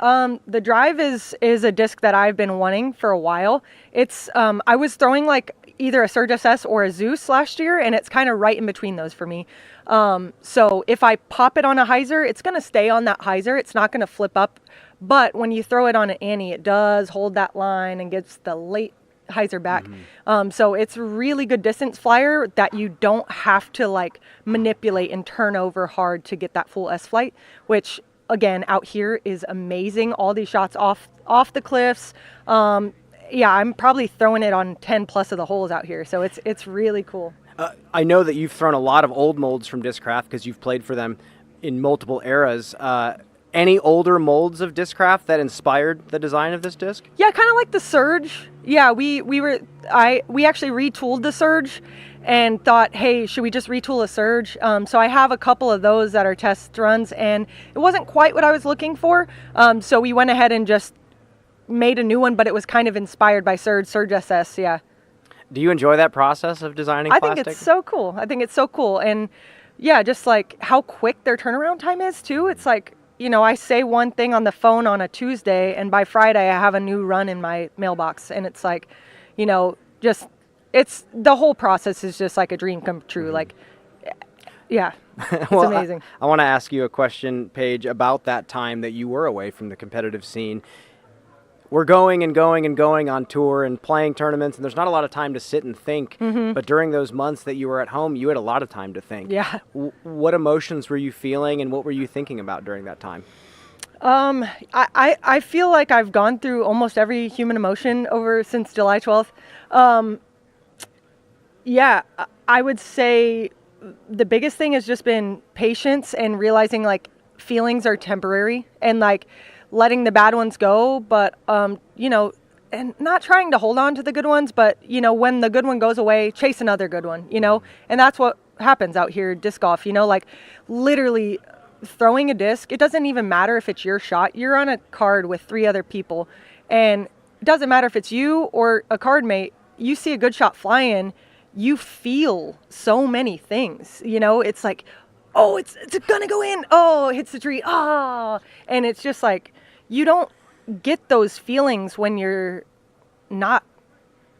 the Drive is a disc that I've been wanting for a while. It's I was throwing like either a Surge SS or a Zeus last year, and it's kind of right in between those for me. So if I pop it on a hyzer, it's going to stay on that hyzer. It's not going to flip up. But when you throw it on an Annie, it does hold that line and gets the late hyzer back. So it's a really good distance flyer that you don't have to like manipulate and turn over hard to get that full S flight, which again out here is amazing. All these shots off the cliffs. Yeah, I'm probably throwing it on 10 plus of the holes out here. So it's really cool. I know that you've thrown a lot of old molds from Discraft because you've played for them in multiple eras. Any older molds of Discraft that inspired the design of this disc? Yeah, kind of like the Surge. Yeah, we actually retooled the Surge and thought, hey, should we just retool a Surge? So I have a couple of those that are test runs, and it wasn't quite what I was looking for. So we went ahead and just made a new one, but it was kind of inspired by Surge SS. Yeah. Do you enjoy that process of designing plastic? I think it's so cool. And yeah, just like how quick their turnaround time is too. It's like, you know, I say one thing on the phone on a Tuesday, and by Friday I have a new run in my mailbox. And it's like, you know, just, it's, the whole process is just like a dream come true. Like, yeah, it's Well, amazing. I want to ask you a question, Paige, about that time that you were away from the competitive scene. We're going and going and going on tour and playing tournaments, and there's not a lot of time to sit and think. But during those months that you were at home, you had a lot of time to think. Yeah. What emotions were you feeling, and what were you thinking about during that time? I feel like I've gone through almost every human emotion since July 12th. Yeah, I would say the biggest thing has just been patience and realizing like feelings are temporary, and like letting the bad ones go, but you know, and not trying to hold on to the good ones, but you know, when the good one goes away, chase another good one, you know. And that's what happens out here disc golf, you know, like literally throwing a disc. It doesn't even matter if it's your shot. You're on a card with 3 other people, and it doesn't matter if it's you or a card mate. You see a good shot fly in, you feel so many things, you know. It's like, oh, it's gonna go in. Oh, it hits the tree. Ah, and it's just like, you don't get those feelings when you're not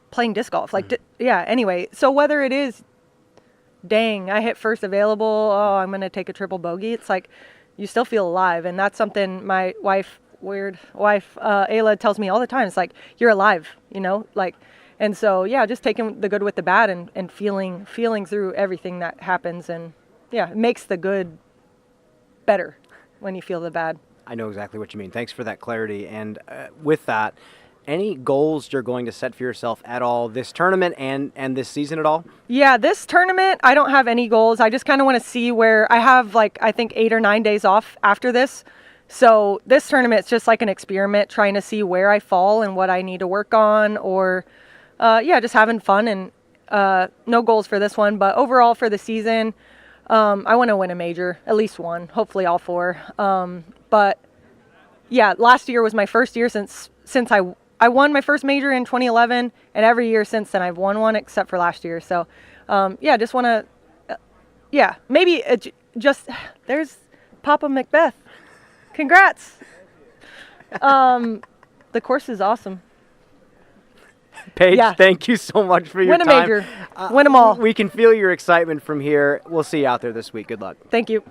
playing disc golf. Like, yeah, anyway. So whether it is, dang, I hit first available, oh, I'm going to take a triple bogey, it's like, you still feel alive. And that's something my weird wife, Ayla, tells me all the time. It's like, you're alive, you know? Like, and so, yeah, just taking the good with the bad and feeling through everything that happens. And, yeah, it makes the good better when you feel the bad. I know exactly what you mean. Thanks for that clarity. And with that, any goals you're going to set for yourself at all this tournament and this season at all? Yeah, this tournament, I don't have any goals. I just kind of want to see where I have, like, I think 8 or 9 days off after this. So this tournament's just like an experiment, trying to see where I fall and what I need to work on, or, yeah, just having fun. And no goals for this one. But overall for the season, I want to win a major, at least one, hopefully all 4. But yeah, last year was my first year since I won my first major in 2011, and every year since then I've won one except for last year. So, yeah, just want to, yeah, maybe just, there's Papa Macbeth. Congrats. The course is awesome. Paige, Yeah. thank you so much for your Win a time. major. Win them all. We can feel your excitement from here. We'll see you out there this week. Good luck. Thank you.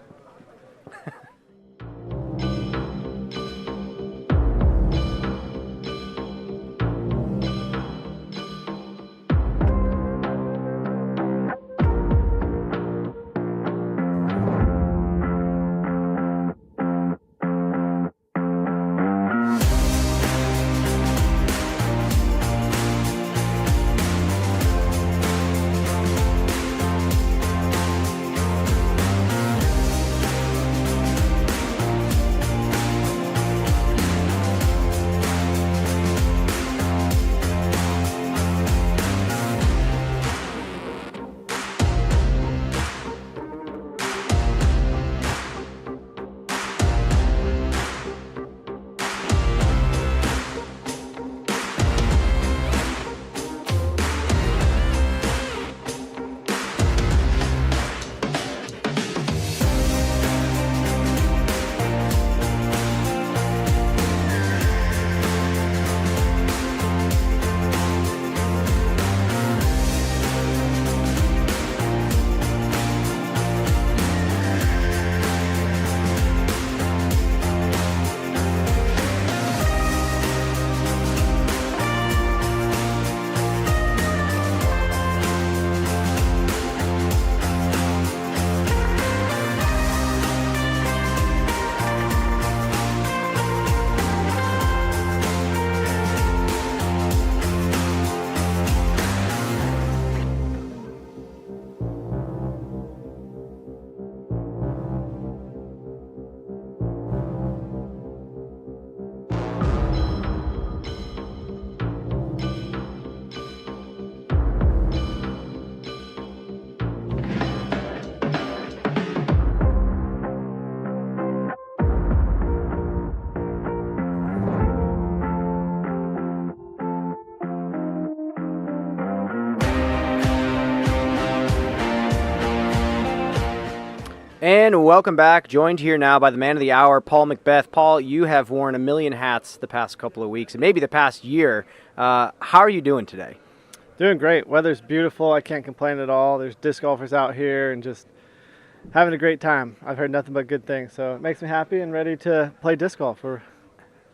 And welcome back. Joined here now by the man of the hour, Paul Macbeth. Paul, you have worn a million hats the past couple of weeks and maybe the past year. How are you doing today? Doing great. Weather's beautiful. I can't complain at all. There's disc golfers out here and just having a great time. I've heard nothing but good things, so it makes me happy and ready to play disc golf.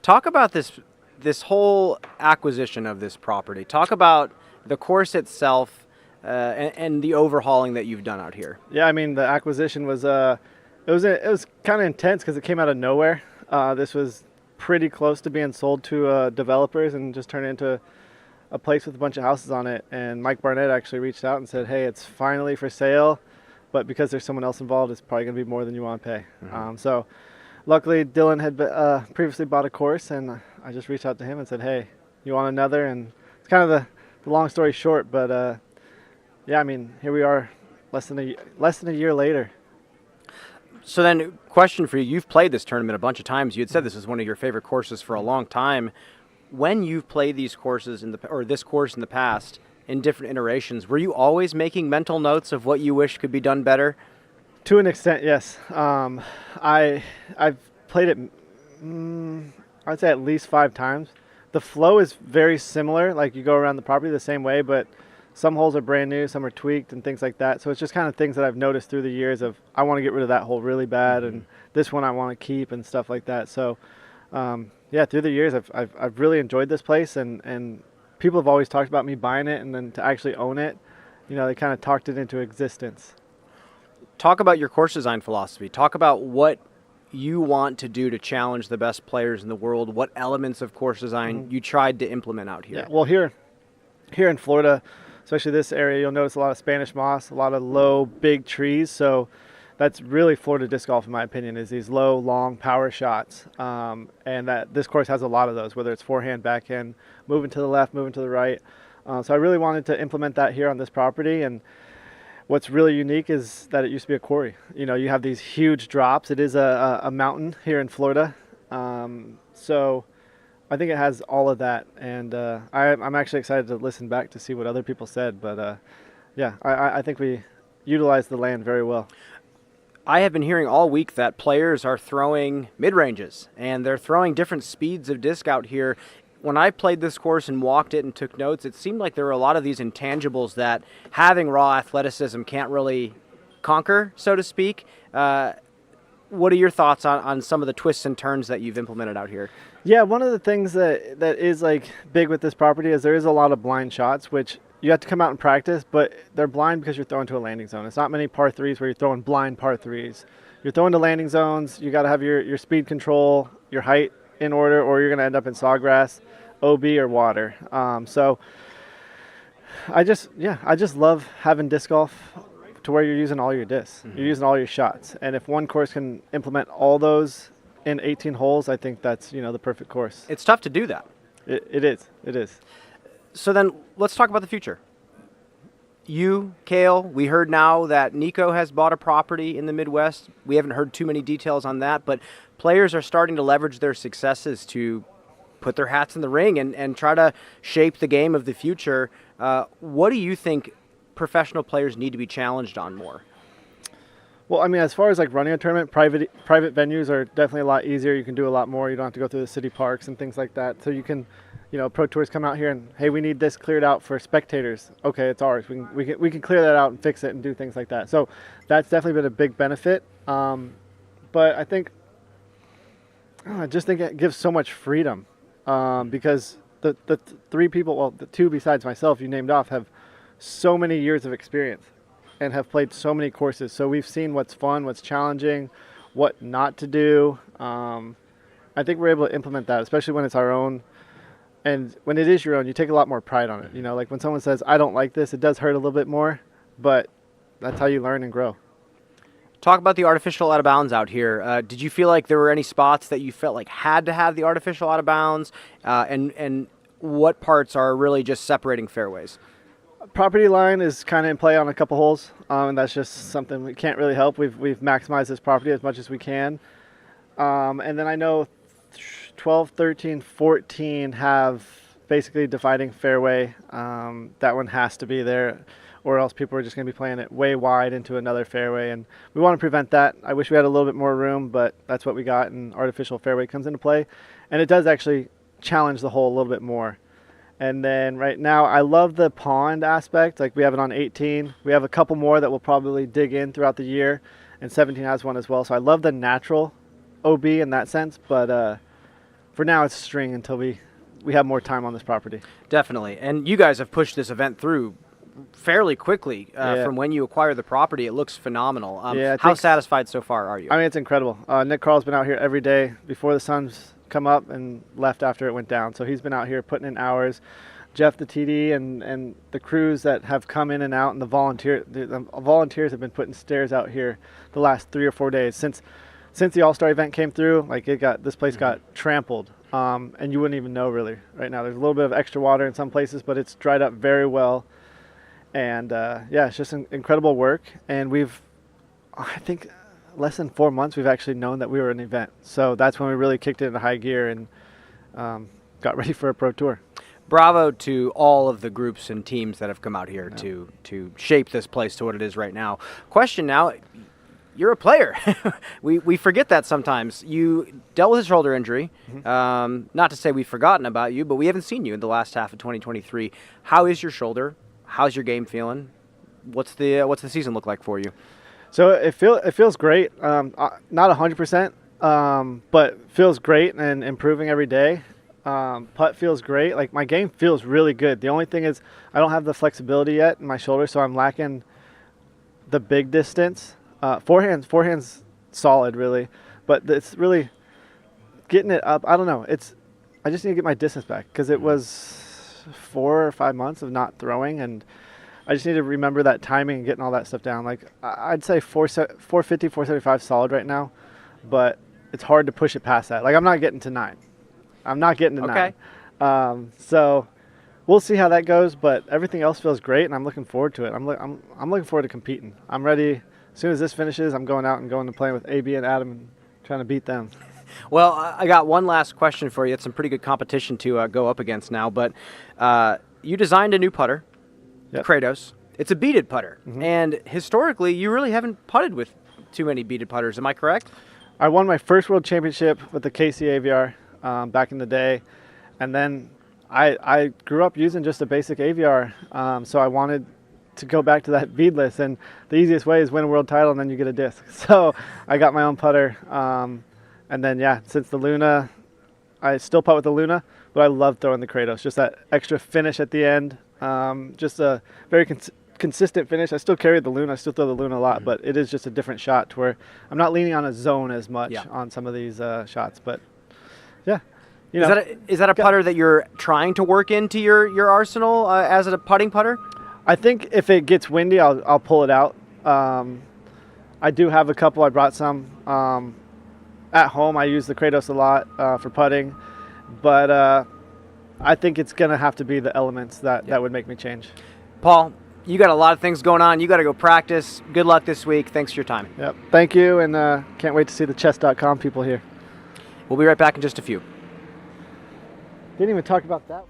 Talk about this whole acquisition of this property. Talk about the course itself and the overhauling that you've done out here. Yeah, I mean the acquisition was it was kind of intense because it came out of nowhere. This was pretty close to being sold to developers and just turned into a place with a bunch of houses on it. And Mike Barnett actually reached out and said, "Hey, it's finally for sale, but because there's someone else involved, it's probably going to be more than you want to pay." So luckily, Dylan had previously bought a course, and I just reached out to him and said, "Hey, you want another?" And it's kind of the long story short, but yeah, I mean, here we are, less than a year later. So then, question for you: you've played this tournament a bunch of times. You had said this is one of your favorite courses for a long time. When you've played these courses this course in the past in different iterations, were you always making mental notes of what you wish could be done better? To an extent, yes. I've played it, I'd say at least 5 times. The flow is very similar. Like you go around the property the same way, but some holes are brand new, some are tweaked and things like that. So it's just kind of things that I've noticed through the years of I want to get rid of that hole really bad, and this one I want to keep and stuff like that. So yeah, through the years I've really enjoyed this place, and people have always talked about me buying it, and then to actually own it, you know, they kind of talked it into existence. Talk about your course design philosophy. Talk about what you want to do to challenge the best players in the world. What elements of course design you tried to implement out here? Yeah, well, here in Florida, especially this area, you'll notice a lot of Spanish moss, a lot of low, big trees. So that's really Florida disc golf, in my opinion, is these low, long power shots. And that this course has a lot of those, whether it's forehand, backhand, moving to the left, moving to the right. So I really wanted to implement that here on this property. And what's really unique is that it used to be a quarry. You know, you have these huge drops. It is a mountain here in Florida. So I think it has all of that. And I'm actually excited to listen back to see what other people said. But yeah, I think we utilized the land very well. I have been hearing all week that players are throwing mid-ranges, and they're throwing different speeds of disc out here. When I played this course and walked it and took notes, it seemed like there were a lot of these intangibles that having raw athleticism can't really conquer, so to speak. What are your thoughts on some of the twists and turns that you've implemented out here? Yeah, one of the things that is like big with this property is there is a lot of blind shots, which you have to come out and practice, but they're blind because you're throwing to a landing zone. It's not many par 3s where you're throwing blind par 3s. You're throwing to landing zones. You got to have your speed control, your height in order, or you're going to end up in sawgrass, OB, or water. So I just love having disc golf to where you're using all your discs. You're using all your shots. And if one course can implement all those in 18 holes, I think that's, you know, the perfect course. It's tough to do that. It is. So then let's talk about the future. You, Cale, we heard now that Nico has bought a property in the Midwest. We haven't heard too many details on that, but players are starting to leverage their successes to put their hats in the ring and try to shape the game of the future. What do you think professional players need to be challenged on more? Well, I mean, as far as like running a tournament, private venues are definitely a lot easier. You can do a lot more. You don't have to go through the city parks and things like that. So you can, you know, pro tours come out here and, hey, we need this cleared out for spectators. Okay, it's ours. We can clear that out and fix it and do things like that. So that's definitely been a big benefit. But I think, I just think it gives so much freedom because the 3 people, well, the 2 besides myself you named off, have so many years of experience and have played so many courses. So we've seen what's fun, what's challenging, what not to do. I think we're able to implement that, especially when it's our own. And when it is your own, you take a lot more pride on it. You know, like when someone says, I don't like this, it does hurt a little bit more, but that's how you learn and grow. Talk about the artificial out of bounds out here. Did you feel like there were any spots that you felt like had to have the artificial out of bounds? And what parts are really just separating fairways? Property line is kind of in play on a couple holes, and that's just something we can't really help. We've maximized this property as much as we can. And then I know 12, 13, 14 have basically dividing fairway. That one has to be there, or else people are just going to be playing it way wide into another fairway, and we want to prevent that. I wish we had a little bit more room, but that's what we got, and artificial fairway comes into play, and it does actually challenge the hole a little bit more. And then right now, I love the pond aspect. Like we have it on 18. We have a couple more that we'll probably dig in throughout the year, and 17 has one as well. So I love the natural OB in that sense, but for now it's string until we have more time on this property. Definitely. And you guys have pushed this event through fairly quickly from when you acquired the property. It looks phenomenal. How satisfied so far are you? I mean, it's incredible. Nick Carl's been out here every day before the sun's come up and left after it went down. So he's been out here putting in hours. Jeff, the TD, and the crews that have come in and out, and the volunteers have been putting stairs out here the last 3 or 4 days since the All-Star event came through. Like this place got trampled, and you wouldn't even know really. Right now, there's a little bit of extra water in some places, but it's dried up very well. And it's just incredible work. And I think, less than 4 months, we've actually known that we were an event. So that's when we really kicked it into high gear and got ready for a pro tour. Bravo to all of the groups and teams that have come out here to shape this place to what it is right now. Question now, you're a player. we forget that sometimes. You dealt with a shoulder injury. Not to say we've forgotten about you, but we haven't seen you in the last half of 2023. How is your shoulder? How's your game feeling? What's the season look like for you? So it feels great. Not 100%, but feels great and improving every day. Putt feels great. Like my game feels really good. The only thing is I don't have the flexibility yet in my shoulder, so I'm lacking the big distance. Forehand's solid really, but it's really getting it up. I don't know. I just need to get my distance back because it was 4 or 5 months of not throwing, and I just need to remember that timing and getting all that stuff down. Like I'd say 450, 475 solid right now, but it's hard to push it past that. Like I'm not getting to 9. I'm not getting to 9. So we'll see how that goes, but everything else feels great, and I'm looking forward to it. I'm looking forward to competing. I'm ready. As soon as this finishes, I'm going out and going to play with AB and Adam and trying to beat them. Well, I got one last question for you. It's some pretty good competition to go up against now, but you designed a new putter, the Kratos. It's a beaded putter, and historically, you really haven't putted with too many beaded putters. Am I correct? I won my first world championship with the KC AVR back in the day, and then I grew up using just a basic AVR, so I wanted to go back to that beadless, and the easiest way is win a world title and then you get a disc. So I got my own putter, and then since the Luna, I still putt with the Luna, but I love throwing the Kratos. Just that extra finish at the end, just a very consistent finish. I still carry the Luna, I still throw the Luna a lot, but it is just a different shot to where I'm not leaning on a zone as much on some of these shots. But is that a putter that you're trying to work into your arsenal as a putting putter? I think if it gets windy, I'll pull it out. I do have a couple. I brought some at home. I use the Kratos a lot for putting, but I think it's going to have to be the elements that would make me change. Paul, you got a lot of things going on. You got to go practice. Good luck this week. Thanks for your time. Yep. Thank you, and can't wait to see the chess.com people here. We'll be right back in just a few. Didn't even talk about that.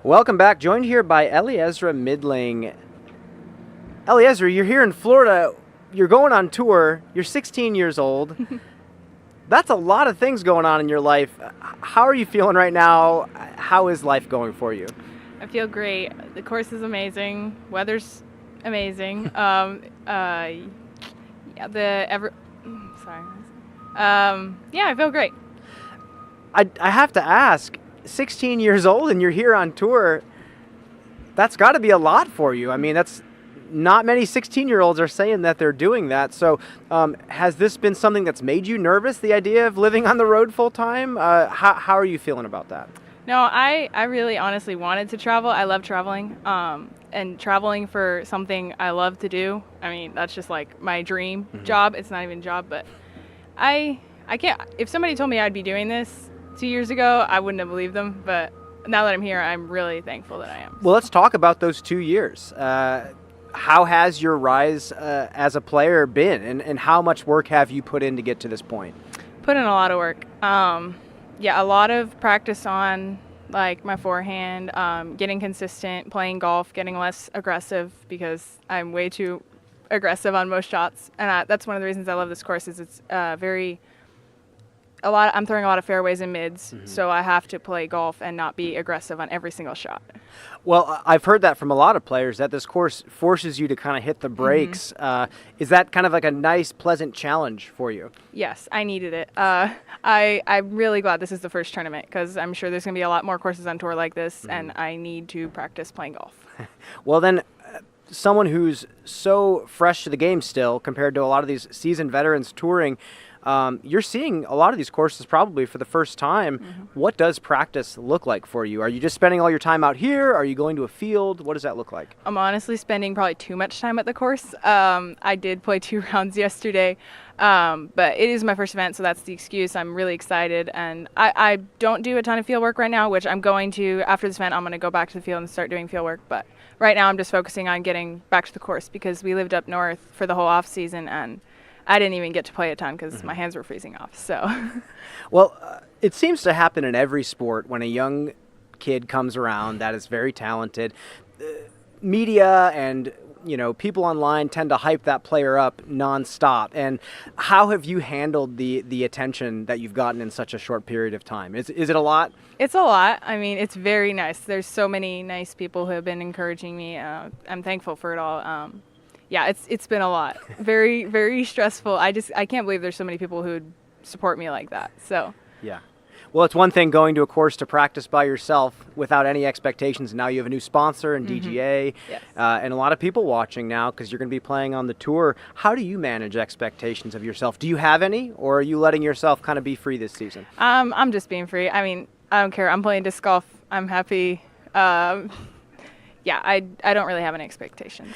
Welcome back. Joined here by Eliezer Midling. Eliezer, you're here in Florida. You're going on tour. You're 16 years old. That's a lot of things going on in your life. How are you feeling right now? How is life going for you? I feel great. The course is amazing. Weather's amazing. Yeah, I feel great. I have to ask, 16 years old and you're here on tour, that's got to be a lot for you. I mean, that's not many 16-year-olds are saying that they're doing that. So has this been something that's made you nervous, the idea of living on the road full time? How are you feeling about that? No, I really honestly wanted to travel. I love traveling. And traveling for something I love to do. I mean, that's just like my dream job. It's not even a job, but I can't. If somebody told me I'd be doing this 2 years ago, I wouldn't have believed them. But now that I'm here, I'm really thankful that I am. Well, let's talk about those 2 years. How has your rise as a player been, and how much work have you put in to get to this point? Put in a lot of work. Yeah, a lot of practice on like my forehand, getting consistent, playing golf, getting less aggressive because I'm way too aggressive on most shots. And that's one of the reasons I love this course is it's I'm throwing a lot of fairways and mids, so I have to play golf and not be aggressive on every single shot. Well, I've heard that from a lot of players, that this course forces you to kind of hit the brakes. Is that kind of like a nice, pleasant challenge for you? Yes, I needed it. I'm really glad this is the first tournament because I'm sure there's going to be a lot more courses on tour like this, and I need to practice playing golf. Well, then, someone who's so fresh to the game still compared to a lot of these seasoned veterans touring, you're seeing a lot of these courses probably for the first time. What does practice look like for you? Are you just spending all your time out here? Are you going to a field? What does that look like? I'm honestly spending probably too much time at the course. I did play 2 rounds yesterday, but it is my first event, so that's the excuse. I'm really excited, and I don't do a ton of field work right now, which I'm going to. After this event, I'm going to go back to the field and start doing field work, but right now I'm just focusing on getting back to the course because we lived up north for the whole off season, and I didn't even get to play a ton because my hands were freezing off. So, well, it seems to happen in every sport when a young kid comes around that is very talented. Media and people online tend to hype that player up nonstop. And how have you handled the attention that you've gotten in such a short period of time? Is it a lot? It's a lot. I mean, it's very nice. There's so many nice people who have been encouraging me. I'm thankful for it all. Yeah, it's been a lot. Very, very stressful. I can't believe there's so many people who support me like that. So yeah. Well, it's one thing going to a course to practice by yourself without any expectations. Now you have a new sponsor in DGA, yes. And a lot of people watching now because you're going to be playing on the tour. How do you manage expectations of yourself? Do you have any, or are you letting yourself kind of be free this season? I'm just being free. I mean, I don't care. I'm playing disc golf. I'm happy. Yeah, I don't really have any expectations.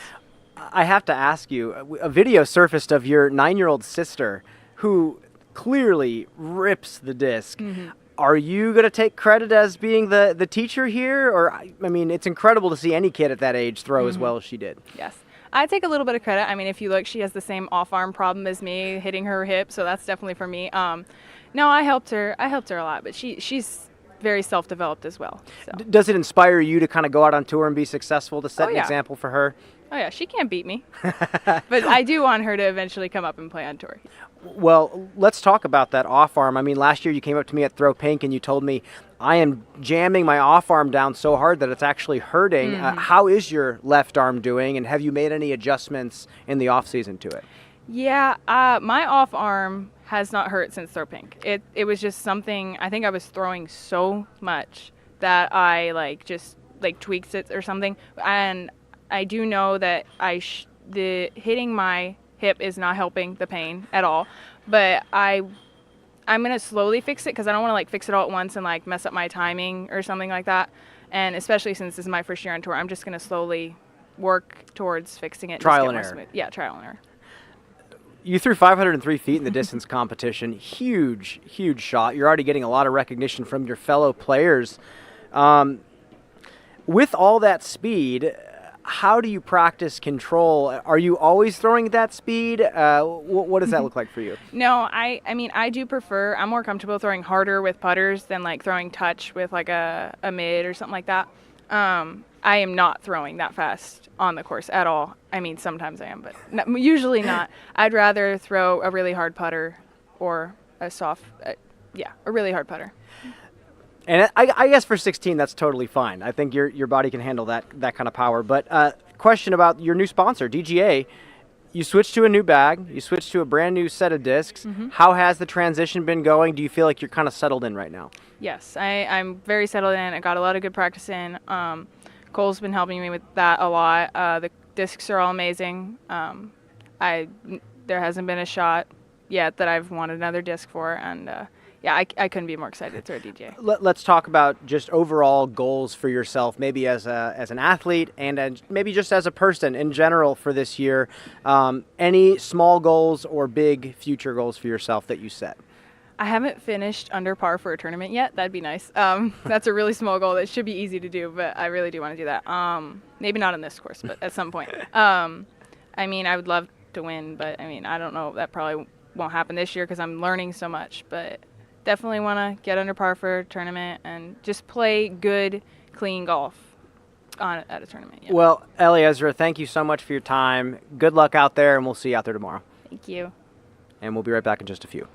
I have to ask you, a video surfaced of your 9-year-old sister who clearly rips the disc. Are you going to take credit as being the teacher here? Or, I mean, it's incredible to see any kid at that age throw as well as she did. Yes. I take a little bit of credit. I mean, if you look, she has the same off-arm problem as me, hitting her hip, so that's definitely for me. No, I helped her. I helped her a lot, but she's very self-developed as well. So. Does it inspire you to kind of go out on tour and be successful, to set an example for her? Oh, yeah, she can't beat me. But I do want her to eventually come up and play on tour. Well, let's talk about that off arm. I mean, last year you came up to me at Throw Pink and you told me, I am jamming my off arm down so hard that it's actually hurting. How is your left arm doing, and have you made any adjustments in the off season to it? Yeah, my off arm has not hurt since Throw Pink. It was just something, I think I was throwing so much that I just tweaked it or something. And I do know that the hitting my hip is not helping the pain at all, but I'm gonna slowly fix it because I don't want to fix it all at once and mess up my timing or something like that. And especially since this is my first year on tour, I'm just gonna slowly work towards fixing it. Trial and error. Smooth. Yeah, trial and error. You threw 503 feet in the distance competition. Huge, huge shot. You're already getting a lot of recognition from your fellow players. With all that speed, how do you practice control? Are you always throwing at that speed? What does that look like for you? No, I mean, I do prefer, I'm more comfortable throwing harder with putters than throwing touch with a mid or something like that. I am not throwing that fast on the course at all. I mean, sometimes I am, but usually not. I'd rather throw a really hard putter or a soft, a really hard putter. And I guess for 16, that's totally fine. I think your body can handle that kind of power. But question about your new sponsor, DGA. You switched to a new bag. You switched to a brand new set of discs. Mm-hmm. How has the transition been going? Do you feel like you're kind of settled in right now? Yes, I'm very settled in. I got a lot of good practice in. Cole's been helping me with that a lot. The discs are all amazing. There hasn't been a shot yet that I've wanted another disc for, and I couldn't be more excited to throw DJ. Let's talk about just overall goals for yourself, maybe as an athlete and maybe just as a person in general for this year. Any small goals or big future goals for yourself that you set? I haven't finished under par for a tournament yet. That'd be nice. That's a really small goal that should be easy to do, but I really do want to do that. Maybe not on this course, but at some point. I mean, I would love to win, but I mean, I don't know. That probably won't happen this year because I'm learning so much, but definitely want to get under par for a tournament and just play good, clean golf at a tournament. Yeah. Well, Ellie Ezra, thank you so much for your time. Good luck out there, and we'll see you out there tomorrow. Thank you. And we'll be right back in just a few.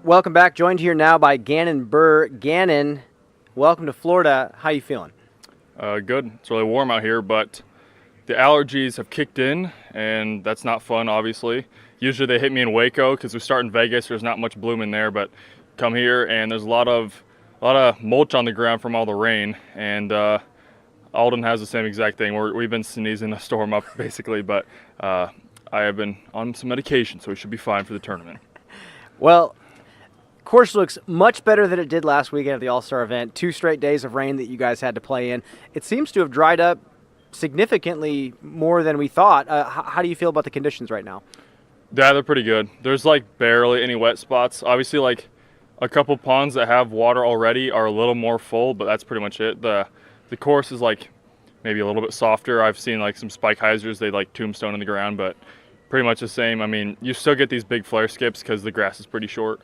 Welcome back. Joined here now by Gannon Burr. Gannon, welcome to Florida. How you feeling? Good. It's really warm out here, but the allergies have kicked in, and that's not fun, obviously. Usually they hit me in Waco because we start in Vegas. There's not much bloom in there, but come here and there's a lot of mulch on the ground from all the rain, and Alden has the same exact thing. We've been sneezing a storm up basically, but I have been on some medication, so we should be fine for the tournament. Well, course looks much better than it did last weekend at the All-Star event. 2 straight days of rain that you guys had to play in. It seems to have dried up significantly more than we thought. How do you feel about the conditions right now? Yeah, they're pretty good. There's like barely any wet spots. Obviously, like a couple ponds that have water already are a little more full, but that's pretty much it. The course is like maybe a little bit softer. I've seen like some spike hyzers, they like tombstone in the ground, but pretty much the same. I mean, you still get these big flare skips because the grass is pretty short.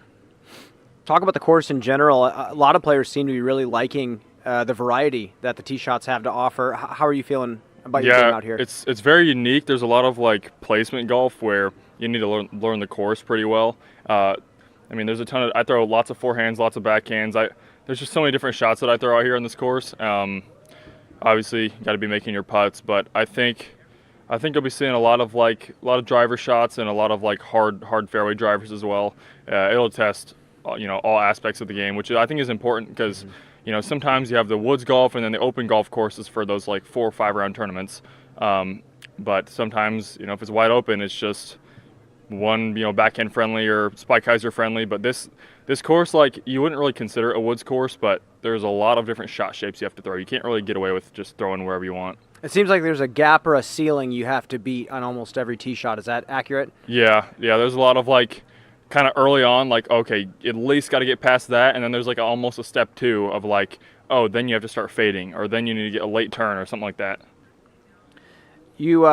Talk about the course in general. A lot of players seem to be really liking the variety that the tee shots have to offer. How are you feeling about your game out here? It's very unique. There's a lot of like placement golf where you need to learn the course pretty well. I mean, there's a ton of, I throw lots of forehands, lots of backhands. There's just so many different shots that I throw out here on this course. Obviously, you got to be making your putts, but I think you'll be seeing a lot of driver shots and a lot of like hard fairway drivers as well. It'll test all aspects of the game, which I think is important because sometimes you have the woods golf and then the open golf courses for those like 4 or 5 round tournaments. But sometimes if it's wide open, it's just one backhand friendly or spike hyzer friendly. But this course, like, you wouldn't really consider it a woods course, but there's a lot of different shot shapes you have to throw. You can't really get away with just throwing wherever you want. It seems like there's a gap or a ceiling you have to beat on almost every tee shot. Is that accurate? Yeah. There's a lot of like kind of early on, like, okay, at least got to get past that, and then there's like almost a step 2 of like, oh, then you have to start fading, or then you need to get a late turn or something like that. You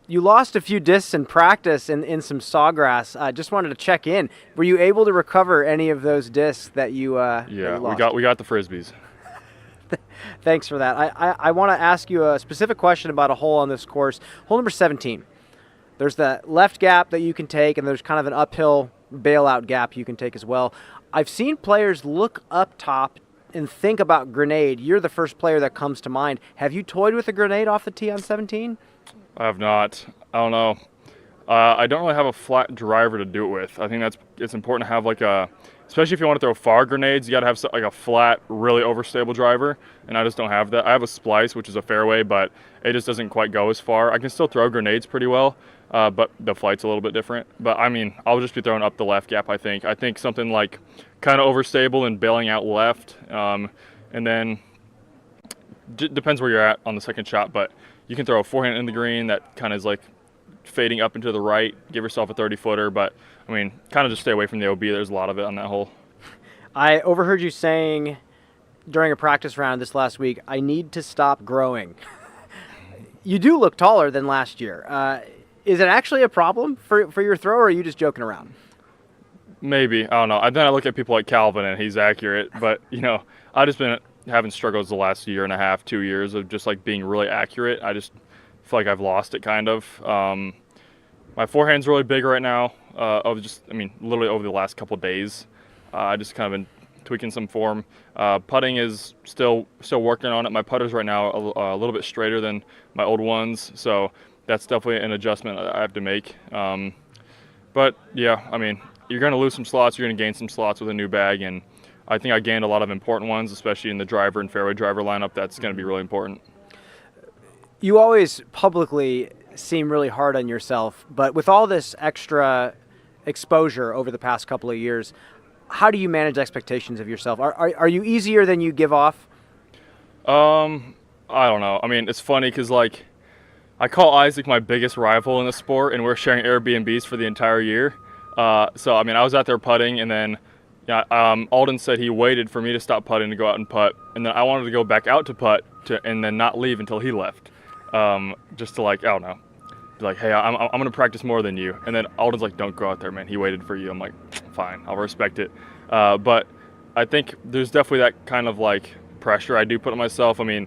you lost a few discs in practice in some sawgrass. I just wanted to check in. Were you able to recover any of those discs that you that you lost? we got the frisbees. Thanks for that. I want to ask you a specific question about a hole on this course. Hole number 17. There's the left gap that you can take, and there's kind of an uphill bailout gap you can take as well. I've seen players look up top and think about grenade. You're the first player that comes to mind. Have you toyed with a grenade off the tee on 17? I have not. I don't know. I don't really have a flat driver to do it with. I think it's important to have like especially if you want to throw far grenades, you got to have like a flat, really overstable driver, and I just don't have that. I have a splice, which is a fairway, but it just doesn't quite go as far. I can still throw grenades pretty well, but the flight's a little bit different. But I mean, I'll just be throwing up the left gap, I think. I think something like kind of overstable and bailing out left, and then depends where you're at on the second shot, but you can throw a forehand in the green that kind of is like fading up into the right, give yourself a 30-footer, but I mean, kind of just stay away from the OB. There's a lot of it on that hole. I overheard you saying during a practice round this last week, I need to stop growing. You do look taller than last year. Is it actually a problem for your throw, or are you just joking around? Maybe. I don't know. Then I look at people like Calvin, and he's accurate, but, I've just been having struggles the last year and a half, 2 years of just like being really accurate. I just feel like I've lost it kind of. My forehand's really big right now. Literally over the last couple of days, I just kind of been tweaking some form. Putting is still working on it. My putters right now are a little bit straighter than my old ones, so that's definitely an adjustment I have to make. But yeah, I mean, you're going to lose some slots, you're going to gain some slots with a new bag, and I think I gained a lot of important ones, especially in the driver and fairway driver lineup. That's going to be really important. You always publicly seem really hard on yourself, but with all this extra exposure over the past couple of years, how do you manage expectations of yourself? Are you easier than you give off? I don't know. I mean, it's funny because like I call Isaac my biggest rival in the sport, and we're sharing Airbnbs for the entire year. So I mean, I was out there putting, and then Alden said he waited for me to stop putting to go out and putt, and then I wanted to go back out to putt and then not leave until he left, just to like, I don't know, be like, hey, I'm gonna practice more than you. And then Alden's like, don't go out there, man. He waited for you. I'm like, fine, I'll respect it. But I think there's definitely that kind of like pressure I do put on myself. I mean,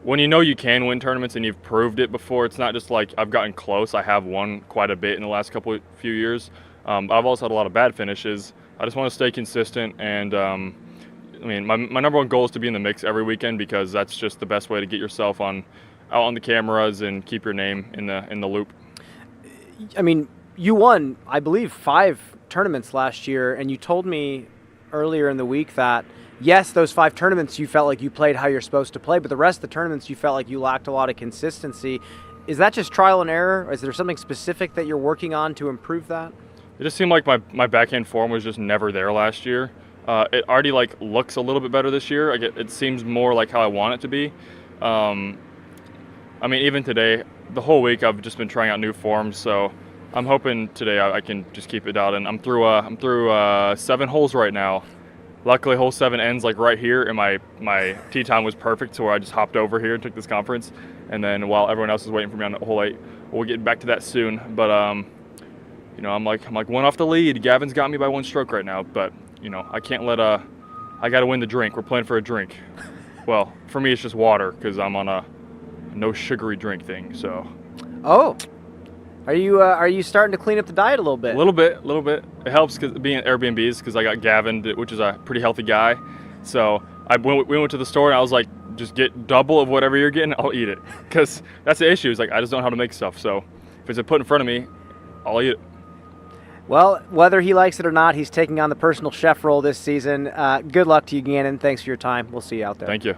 when you can win tournaments and you've proved it before, it's not just like I've gotten close. I have won quite a bit in the last few years. I've also had a lot of bad finishes. I just want to stay consistent, and I mean, my number one goal is to be in the mix every weekend, because that's just the best way to get yourself out on the cameras and keep your name in the loop. I mean, you won, I believe, 5 tournaments last year, and you told me earlier in the week that, yes, those 5 tournaments you felt like you played how you're supposed to play, but the rest of the tournaments you felt like you lacked a lot of consistency. Is that just trial and error? Or is there something specific that you're working on to improve that? It just seemed like my backhand form was just never there last year. It already looks a little bit better this year. It seems more like how I want it to be. I mean, even today, the whole week I've just been trying out new forms, so I'm hoping today I can just keep it out. And I'm through 7 holes right now. Luckily, hole 7 ends right here, and my tee time was perfect, so I just hopped over here and took this conference. And then while everyone else is waiting for me on hole 8, we'll get back to that soon. But you know, I'm like 1 off the lead. Gavin's got me by 1 stroke right now, but you know, I can't let I got to win the drink. We're playing for a drink. Well, for me, it's just water, because I'm on a no sugary drink thing. So. Oh. Are you starting to clean up the diet a little bit? A little bit. It helps being at Airbnbs, because I got Gavin, which is a pretty healthy guy. So we went to the store, and I was like, just get double of whatever you're getting, I'll eat it. Because that's the issue. Is I just don't know how to make stuff. So if it's put in front of me, I'll eat it. Well, whether he likes it or not, he's taking on the personal chef role this season. Good luck to you, Gannon. Thanks for your time. We'll see you out there. Thank you.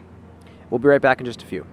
We'll be right back in just a few.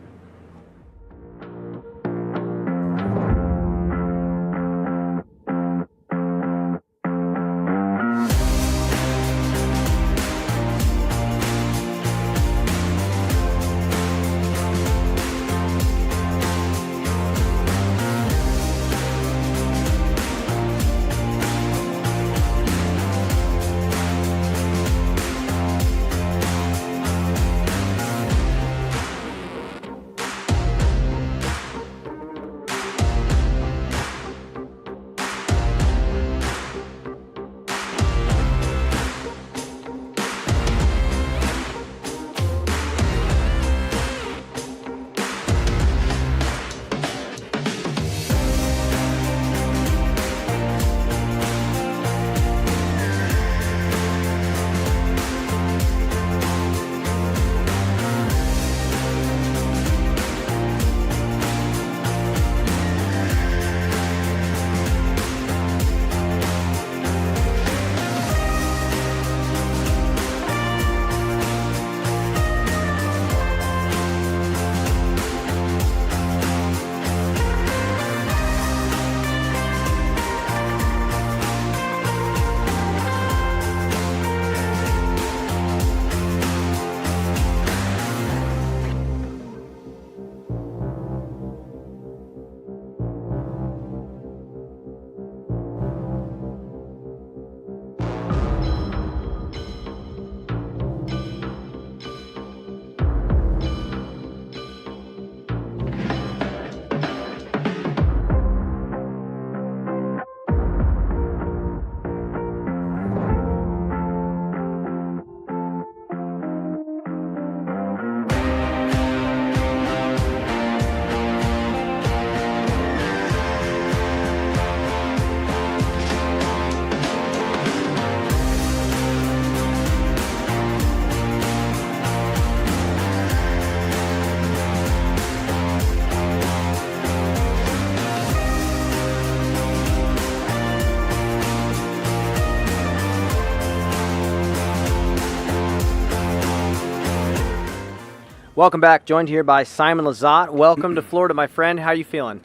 Welcome back. Joined here by Simon Lizotte. Welcome to Florida, my friend. How are you feeling?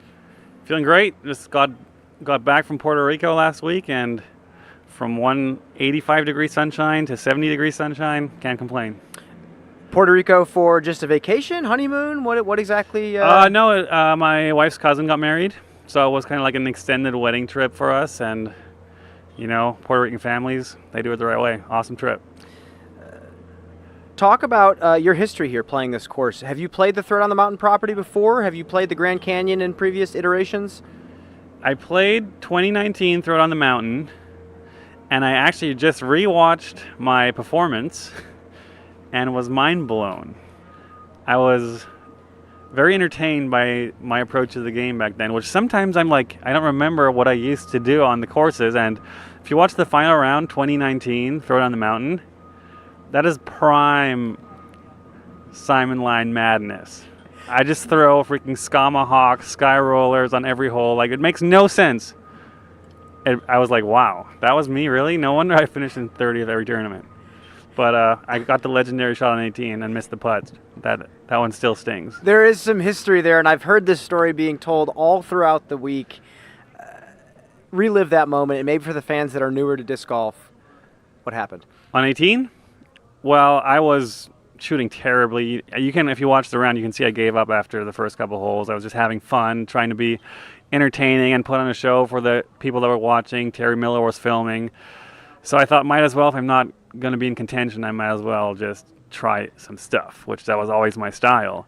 Feeling great. Just got back from Puerto Rico last week, and from 185-degree sunshine to 70-degree sunshine, can't complain. Puerto Rico for just a vacation, honeymoon? What exactly? No, my wife's cousin got married, so it was kind of like an extended wedding trip for us. And you know, Puerto Rican families, they do it the right way. Awesome trip. Talk about your history here playing this course. Have you played the Threat on the Mountain property before? Have you played the Grand Canyon in previous iterations? I played 2019 Threat on the Mountain, and I actually just rewatched my performance and was mind blown. I was very entertained by my approach to the game back then, which sometimes I'm like, I don't remember what I used to do on the courses. And if you watch the final round, 2019, Throw Down the Mountain, that is prime Simon Line madness. I just throw freaking Skamahawk, sky rollers on every hole. Like, it makes no sense. And I was like, wow, that was me, really? No wonder I finished in 30th every tournament. But I got the legendary shot on 18 and missed the putts. That one still stings. There is some history there, and I've heard this story being told all throughout the week. Relive that moment, and maybe for the fans that are newer to disc golf, what happened? On 18? Well, I was shooting terribly. You can, if you watch the round, you can see I gave up after the first couple holes. I was just having fun, trying to be entertaining and put on a show for the people that were watching. Terry Miller was filming. So I thought, might as well, if I'm not going to be in contention, I might as well just try some stuff, which that was always my style.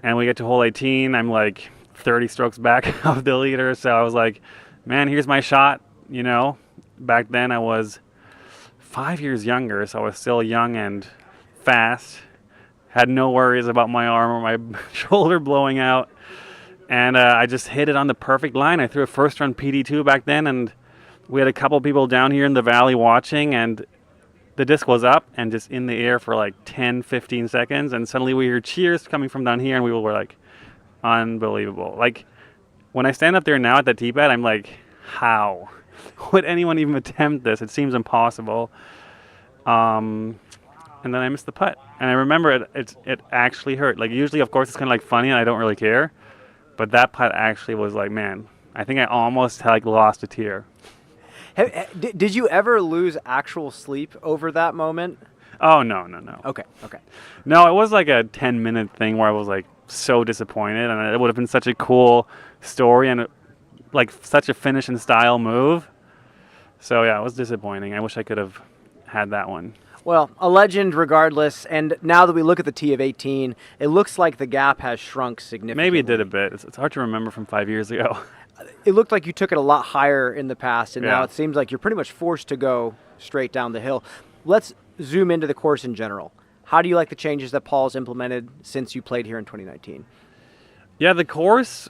And we get to hole 18, I'm like 30 strokes back of the leader, so I was like, man, here's my shot. You know, back then I was 5 years younger, so I was still young and fast, had no worries about my arm or my shoulder blowing out, and I just hit it on the perfect line. I threw a first run PD2 back then, and we had a couple people down here in the valley watching, and the disc was up and just in the air for like 10, 15 seconds, and suddenly we hear cheers coming from down here, and we were like, unbelievable. Like, when I stand up there now at the tee pad, I'm like, how would anyone even attempt this? It seems impossible. And then I missed the putt, and I remember it actually hurt. Like, usually, of course, it's kind of like funny, and I don't really care, but that putt actually was like, man, I think I almost like lost a tear. Did you ever lose actual sleep over that moment? Oh, no. Okay. No, it was like a 10-minute thing where I was like so disappointed, and it would have been such a cool story and like such a finish and style move. So yeah, it was disappointing. I wish I could have had that one. Well, a legend regardless, and now that we look at the tee of 18, it looks like the gap has shrunk significantly. Maybe it did a bit. It's hard to remember from 5 years ago. It looked like you took it a lot higher in the past, and now Yeah. it seems like you're pretty much forced to go straight down the hill. Let's zoom into the course in general. How do you like the changes that Paul's implemented since you played here in 2019? Yeah, the course,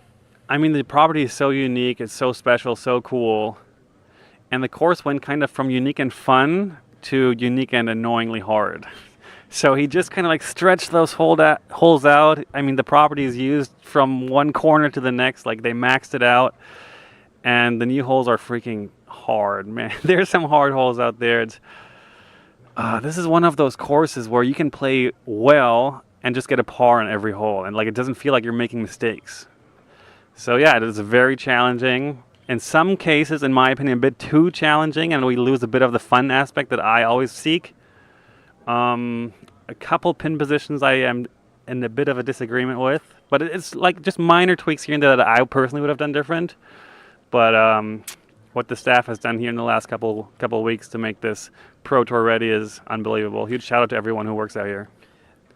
I mean, the property is so unique. It's so special, so cool. And the course went kind of from unique and fun to unique and annoyingly hard. So he just kind of like stretched those holes out. I mean, the property is used from one corner to the next. Like, they maxed it out. And the new holes are freaking hard, man. There's some hard holes out there. This is one of those courses where you can play well and just get a par on every hole. And like, it doesn't feel like you're making mistakes. So yeah, it is very challenging. In some cases, in my opinion, a bit too challenging, and we lose a bit of the fun aspect that I always seek. A couple pin positions I am in a bit of a disagreement with, but it's like just minor tweaks here and there that I personally would have done different. But what the staff has done here in the last couple of weeks to make this Pro Tour ready is unbelievable. Huge shout out to everyone who works out here.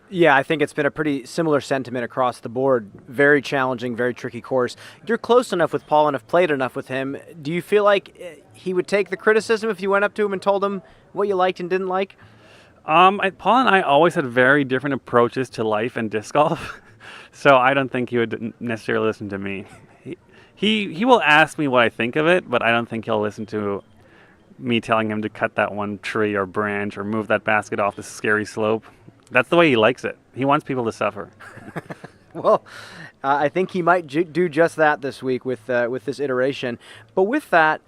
Yeah, I think it's been a pretty similar sentiment across the board. Very challenging, very tricky course. You're close enough with Paul and have played enough with him. Do you feel like he would take the criticism if you went up to him and told him what you liked and didn't like? Paul and I always had very different approaches to life and disc golf, so I don't think he would necessarily listen to me. He will ask me what I think of it, but I don't think he'll listen to me telling him to cut that one tree or branch or move that basket off the scary slope. That's the way he likes it. He wants people to suffer. Well, I think he might do just that this week with this iteration. But with that,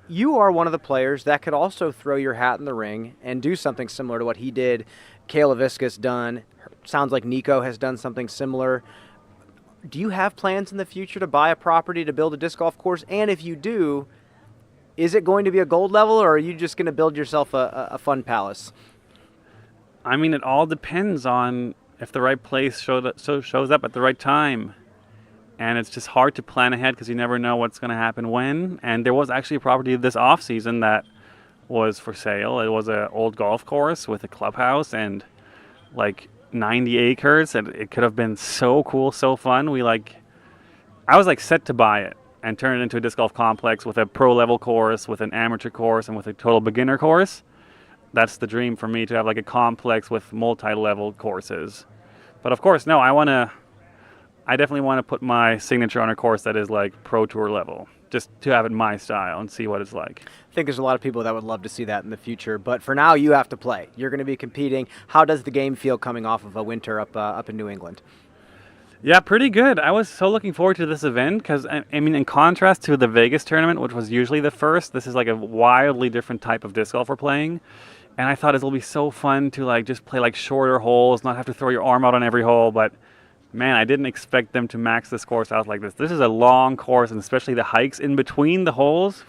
you are one of the players that could also throw your hat in the ring and do something similar to what he did. Kayla Visca's done. Sounds like Nico has done something similar. Do you have plans in the future to buy a property to build a disc golf course? And if you do, is it going to be a gold level, or are you just going to build yourself a fun palace? I mean, it all depends on if the right place shows up at the right time. And it's just hard to plan ahead because you never know what's going to happen when. And there was actually a property this off season that was for sale. It was an old golf course with a clubhouse and like 90 acres. And it could have been so cool, so fun. I was like set to buy it and turn it into a disc golf complex with a pro level course, with an amateur course, and with a total beginner course. That's the dream for me, to have like a complex with multi-level courses. But of course, no, I want I definitely want to put my signature on a course that is like Pro Tour level, just to have it my style and see what it's like. I think there's a lot of people that would love to see that in the future, but for now you have to play. You're going to be competing. How does the game feel coming off of a winter up in New England? Yeah, pretty good. I was so looking forward to this event because, I mean, in contrast to the Vegas tournament, which was usually the first, this is like a wildly different type of disc golf we're playing. And I thought it'll be so fun to like just play like shorter holes, not have to throw your arm out on every hole. But man, I didn't expect them to max this course out like this. This is a long course, and especially the hikes in between the holes.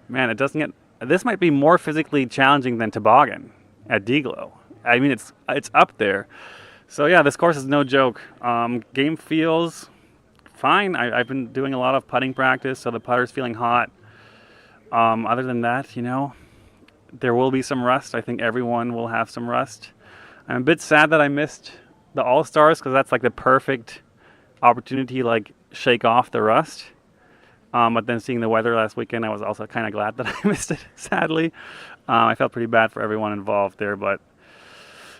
Man, it doesn't get. This might be more physically challenging than Toboggan at Deglow. I mean, it's up there. So yeah, this course is no joke. Game feels fine. I've been doing a lot of putting practice, so the putter's feeling hot. Other than that, you know, there will be some rust. I think everyone will have some rust. I'm a bit sad that I missed the All-Stars because that's like the perfect opportunity to like shake off the rust. But then seeing the weather last weekend, I was also kind of glad that I missed it, sadly. I felt pretty bad for everyone involved there, but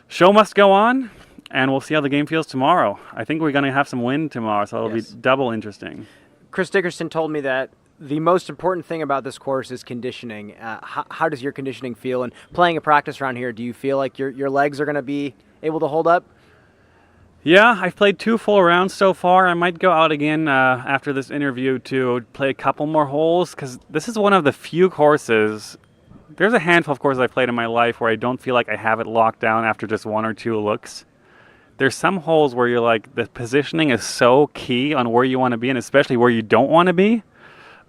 show must go on. And we'll see how the game feels tomorrow. I think we're going to have some wind tomorrow, so it'll be double interesting. Chris Dickerson told me that the most important thing about this course is conditioning. How does your conditioning feel? And playing a practice round here, do you feel like your legs are going to be able to hold up? Yeah, I've played 2 full rounds so far. I might go out again after this interview to play a couple more holes, because this is one of the few courses. There's a handful of courses I've played in my life where I don't feel like I have it locked down after just 1 or 2 looks. There's some holes where you're like, the positioning is so key on where you want to be, and especially where you don't want to be,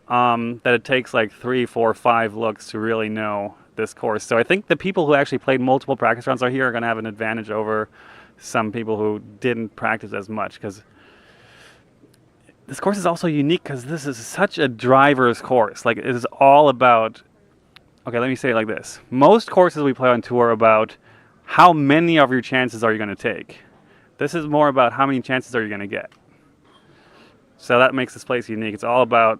that it takes like 3, 4, 5 looks to really know this course. So I think the people who actually played multiple practice rounds are here are going to have an advantage over some people who didn't practice as much, because this course is also unique because this is such a driver's course. Like, it is all about, okay, let me say it like this. Most courses we play on tour are about how many of your chances are you going to take. This is more about how many chances are you going to get. So that makes this place unique. It's all about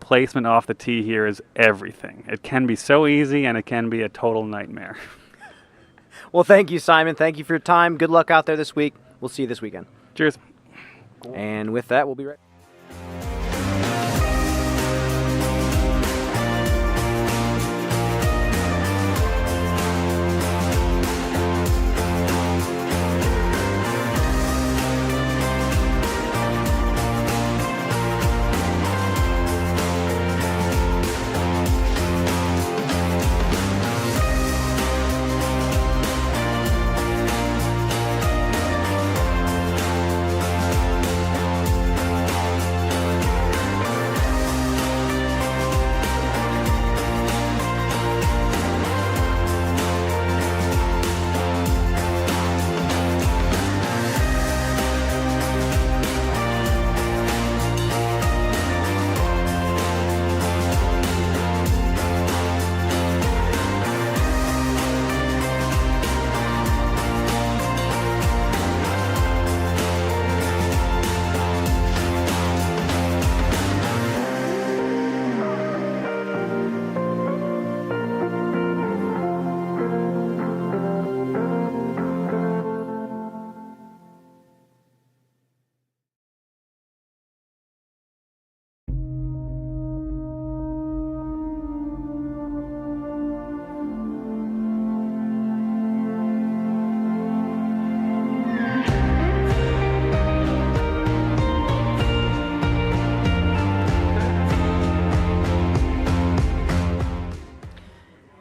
placement off the tee here is everything. It can be so easy, and it can be a total nightmare. Well, thank you, Simon. Thank you for your time. Good luck out there this week. We'll see you this weekend. Cheers. And with that, we'll be right back.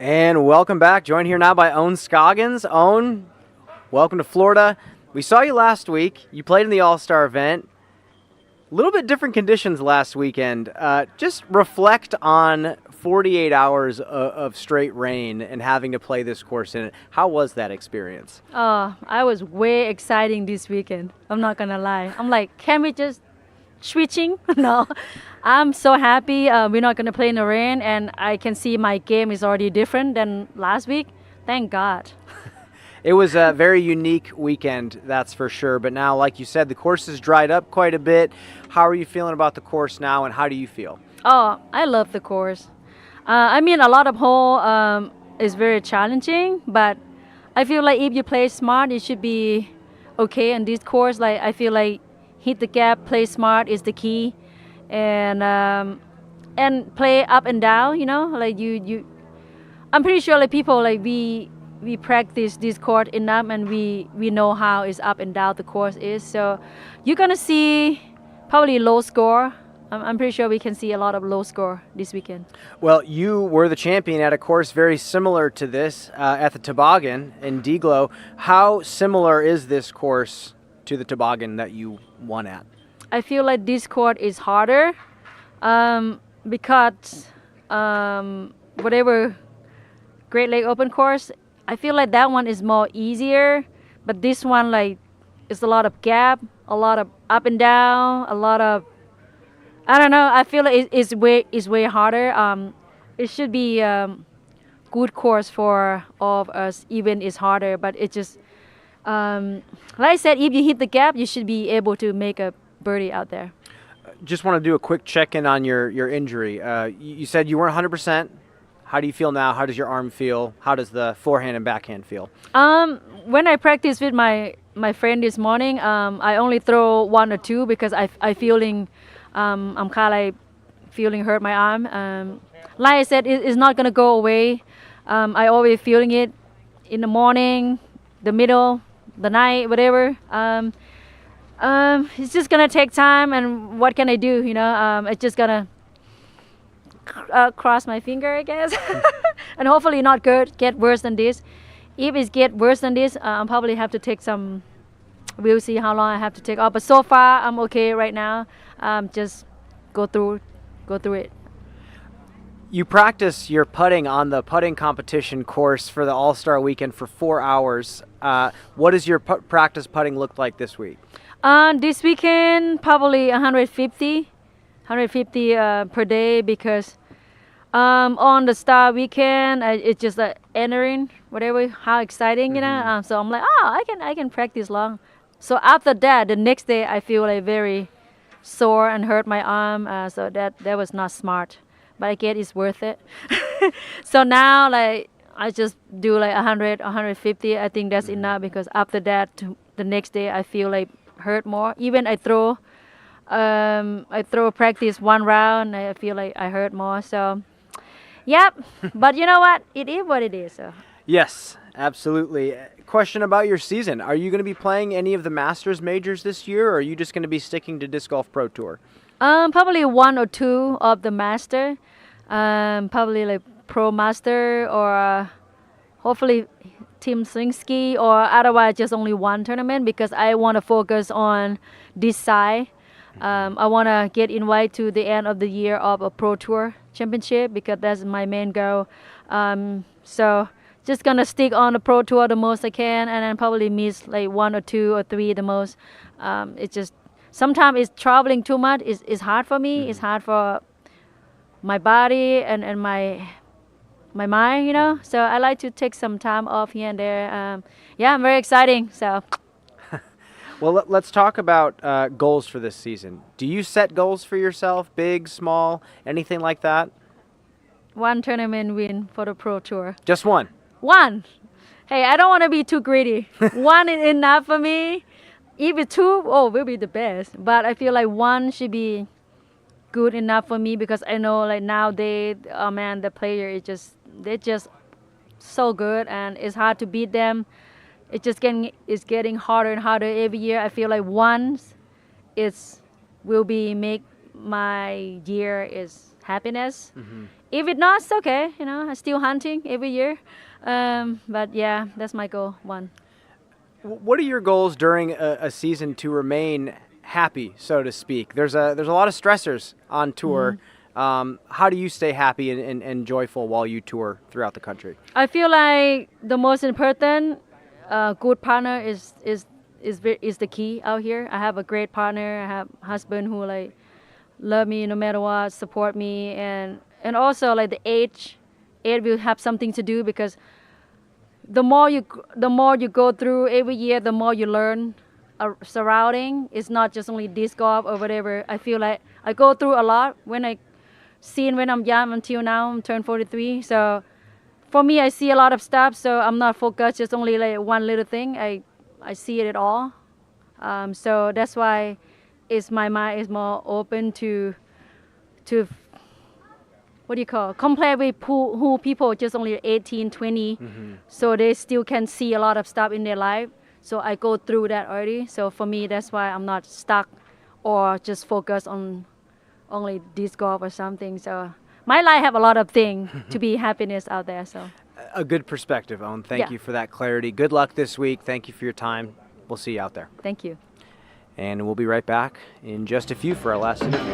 And welcome back. Joined here now by Owen Scoggins. Owen, welcome to Florida. We saw you last week. You played in the All-Star event. A little bit different conditions last weekend. Just reflect on 48 hours of straight rain and having to play this course in it. How was that experience? I was way exciting this weekend. I'm not gonna lie. I'm like, can we just switching? No, I'm so happy. We're not gonna play in the rain, and I can see my game is already different than last week. Thank God. It was a very unique weekend, that's for sure. But now, like you said, the course has dried up quite a bit. How are you feeling about the course now, and how do you feel? Oh, I love the course. I mean, a lot of hole is very challenging, but I feel like if you play smart, it should be okay in this course. Like, I feel like hit the gap, play smart is the key, and play up and down. You know, like you. I'm pretty sure like people like we practice this court enough, and we know how is up and down the course is. So you're gonna see probably low score. I'm pretty sure we can see a lot of low score this weekend. Well, you were the champion at a course very similar to this at the Toboggan in Deglow. How similar is this course to the Toboggan that you won at? I feel like this court is harder because whatever Great Lake Open course, I feel like that one is more easier, but this one like is a lot of gap, a lot of up and down, a lot of, I don't know. I feel like it's way harder. It should be good course for all of us. Even it's harder, but it just like I said, if you hit the gap, you should be able to make a birdie out there. Just want to do a quick check-in on your injury. You said you weren't 100%. How do you feel now? How does your arm feel? How does the forehand and backhand feel? When I practiced with my friend this morning, I only throw 1 or 2 because I feeling I'm kind of like feeling hurt my arm. Like I said, it's not gonna go away. I always feeling it in the morning, the middle, the night, whatever. It's just gonna take time, and what can I do? You know, it's just gonna cross my finger, I guess, and hopefully not get worse than this. If it get worse than this, I'll probably have to take some. We'll see how long I have to take off. But so far, I'm okay right now. Just go through it. You practice your putting on the putting competition course for the All-Star Weekend for 4 hours. What does your practice putting look like this week? This weekend, probably 150 per day because on the Star Weekend, it's just entering whatever, how exciting, you know. So I'm like, I can practice long. So after that, the next day, I feel like very sore and hurt my arm. So that was not smart, but I guess it's worth it. So now, like I just do like 100, 150. I think that's enough because after that, the next day, I feel like hurt more. Even I throw practice 1 round, I feel like I hurt more. So, yep. But you know what? It is what it is. So. Yes, absolutely. Question about your season. Are you going to be playing any of the Masters majors this year, or are you just going to be sticking to Disc Golf Pro Tour? Probably 1 or 2 of the Master. Probably like Pro Master or hopefully Team Swingsky, or otherwise just only 1 tournament because I want to focus on this side. I want to get invited to the end of the year of a Pro Tour Championship because that's my main goal. So just gonna stick on the Pro Tour the most I can, and then probably miss like 1 or 2 or 3 the most. It's just sometimes it's traveling too much. It's hard for me. It's hard for my body and my mind, you know. So I like to take some time off here and there. Yeah, I'm very exciting. So. Well, let's talk about goals for this season. Do you set goals for yourself, big, small, anything like that? 1 tournament win for the Pro Tour. Just 1? 1. Hey, I don't want to be too greedy. 1 is enough for me. If it's 2, will be the best. But I feel like 1 should be good enough for me because I know like nowadays, oh man, the player they're just so good and it's hard to beat them. It's getting harder and harder every year. I feel like 1 will be make my year is happiness. If it not, it's okay. You know, I'm still hunting every year. But yeah, that's my goal. 1. What are your goals during a season to remain happy, so to speak? There's a lot of stressors on tour. How do you stay happy and joyful while you tour throughout the country? I feel like the most important good partner is the key out here. I have a great partner. I have a husband who like love me no matter what, support me, and also like the age will have something to do because the more you go through every year, the more you learn surrounding. It's not just only disc golf or whatever. I feel like I go through a lot when I'm young until now. I'm turned 43. So for me, I see a lot of stuff. So I'm not focused just only like one little thing. I see it all. So that's why is my mind is more open to what do you call compare with who people just only 18, 20, so they still can see a lot of stuff in their life. So I go through that already. So for me, that's why I'm not stuck or just focused on only disc golf or something. So my life have a lot of things to be happiness out there. So A good perspective, Owen. Thank Yeah. you for that clarity. Good luck this week. Thank you for your time. We'll see you out there. thank you. And we'll be right back in just a few for our last interview.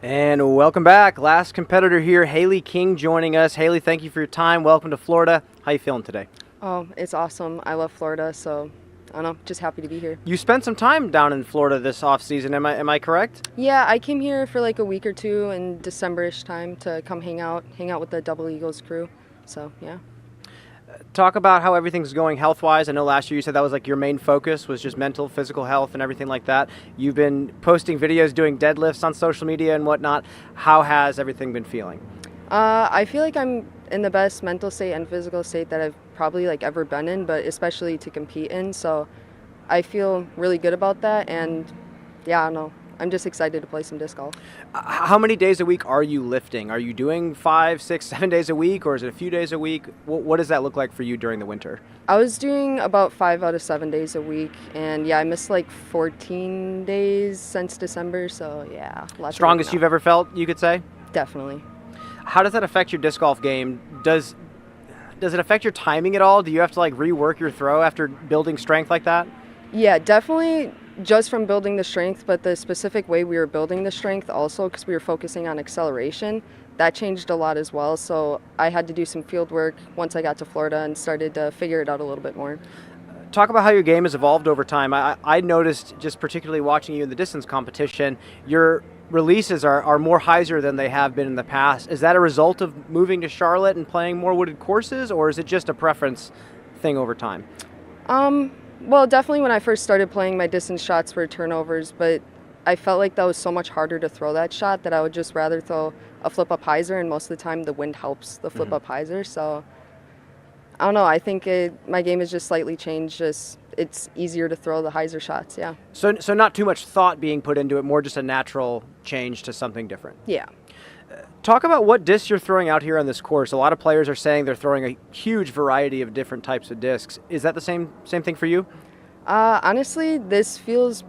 And welcome back. Last competitor here, Haley King, joining us. Haley, thank you for your time. Welcome to Florida. How you feeling today? Oh, it's awesome. I love Florida, so I don't know, just happy to be here. You spent some time down in Florida this off season. Am I correct? Yeah, I came here for like a week or two in December-ish time to come hang out with the Double Eagles crew. So yeah. Talk about how everything's going health-wise. I know last year you said that was like your main focus was just mental, physical health and everything like that. You've been posting videos doing deadlifts on social media and whatnot. How has everything been feeling? I feel like I'm in the best mental state and physical state that I've probably like ever been in, but especially to compete in. So I feel really good about that. And yeah, I don't know. I'm just excited to play some disc golf. How many days a week are you lifting? Are you doing 5, 6, 7 days a week, or is it a few days a week? What does that look like for you during the winter? I was doing about 5 out of 7 days a week, and yeah, I missed like 14 days since December, so yeah. Strongest you've ever felt, you could say? Definitely. How does that affect your disc golf game? Does it affect your timing at all? Do you have to like rework your throw after building strength like that? Yeah, definitely just from building the strength, but the specific way we were building the strength also, because we were focusing on acceleration, that changed a lot as well. So I had to do some field work once I got to Florida and started to figure it out a little bit more. Talk about how your game has evolved over time. I noticed, just particularly watching you in the distance competition, your releases are more hyzer than they have been in the past. Is that a result of moving to Charlotte and playing more wooded courses, or is it just a preference thing over time? Well, definitely when I first started playing, my distance shots were turnovers, but I felt like that was so much harder to throw that shot that I would just rather throw a flip-up hyzer, and most of the time the wind helps the flip-up hyzer. So I don't know. I think my game has just slightly changed. Just it's easier to throw the hyzer shots. Yeah. So not too much thought being put into it, more just a natural change to something different. Yeah. Talk about what discs you're throwing out here on this course. A lot of players are saying they're throwing a huge variety of different types of discs. Is that the same thing for you? Honestly, this feels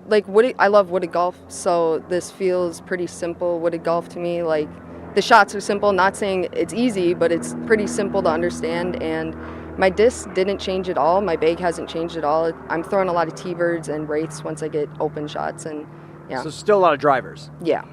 like wooded. I love wooded golf, so this feels pretty simple wooded golf to me. Like the shots are simple. Not saying it's easy, but it's pretty simple to understand. And my disc didn't change at all. My bag hasn't changed at all. I'm throwing a lot of T-birds and wraiths once I get open shots, and yeah. So still a lot of drivers. Yeah.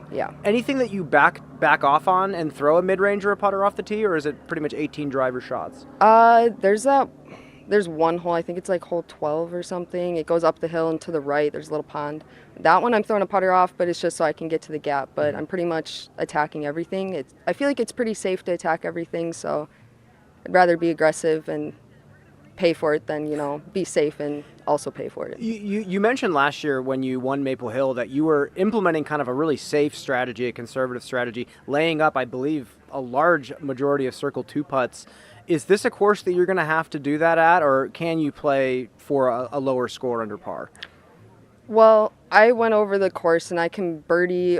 Anything that you back off on and throw a mid-range or a putter off the tee, or is it pretty much 18 driver shots? There's one hole, I think it's like hole 12 or something. It goes up the hill and to the right, there's a little pond. That one I'm throwing a putter off, but it's just so I can get to the gap. But I'm pretty much attacking everything. I feel like it's pretty safe to attack everything, so I'd rather be aggressive and pay for it than, be safe and also pay for it. You mentioned last year when you won Maple Hill that you were implementing kind of a really safe strategy, a conservative strategy, laying up, I believe, a large majority of circle 2 putts. Is this a course that you're going to have to do that at, or can you play for a lower score under par? Well, I went over the course and I can birdie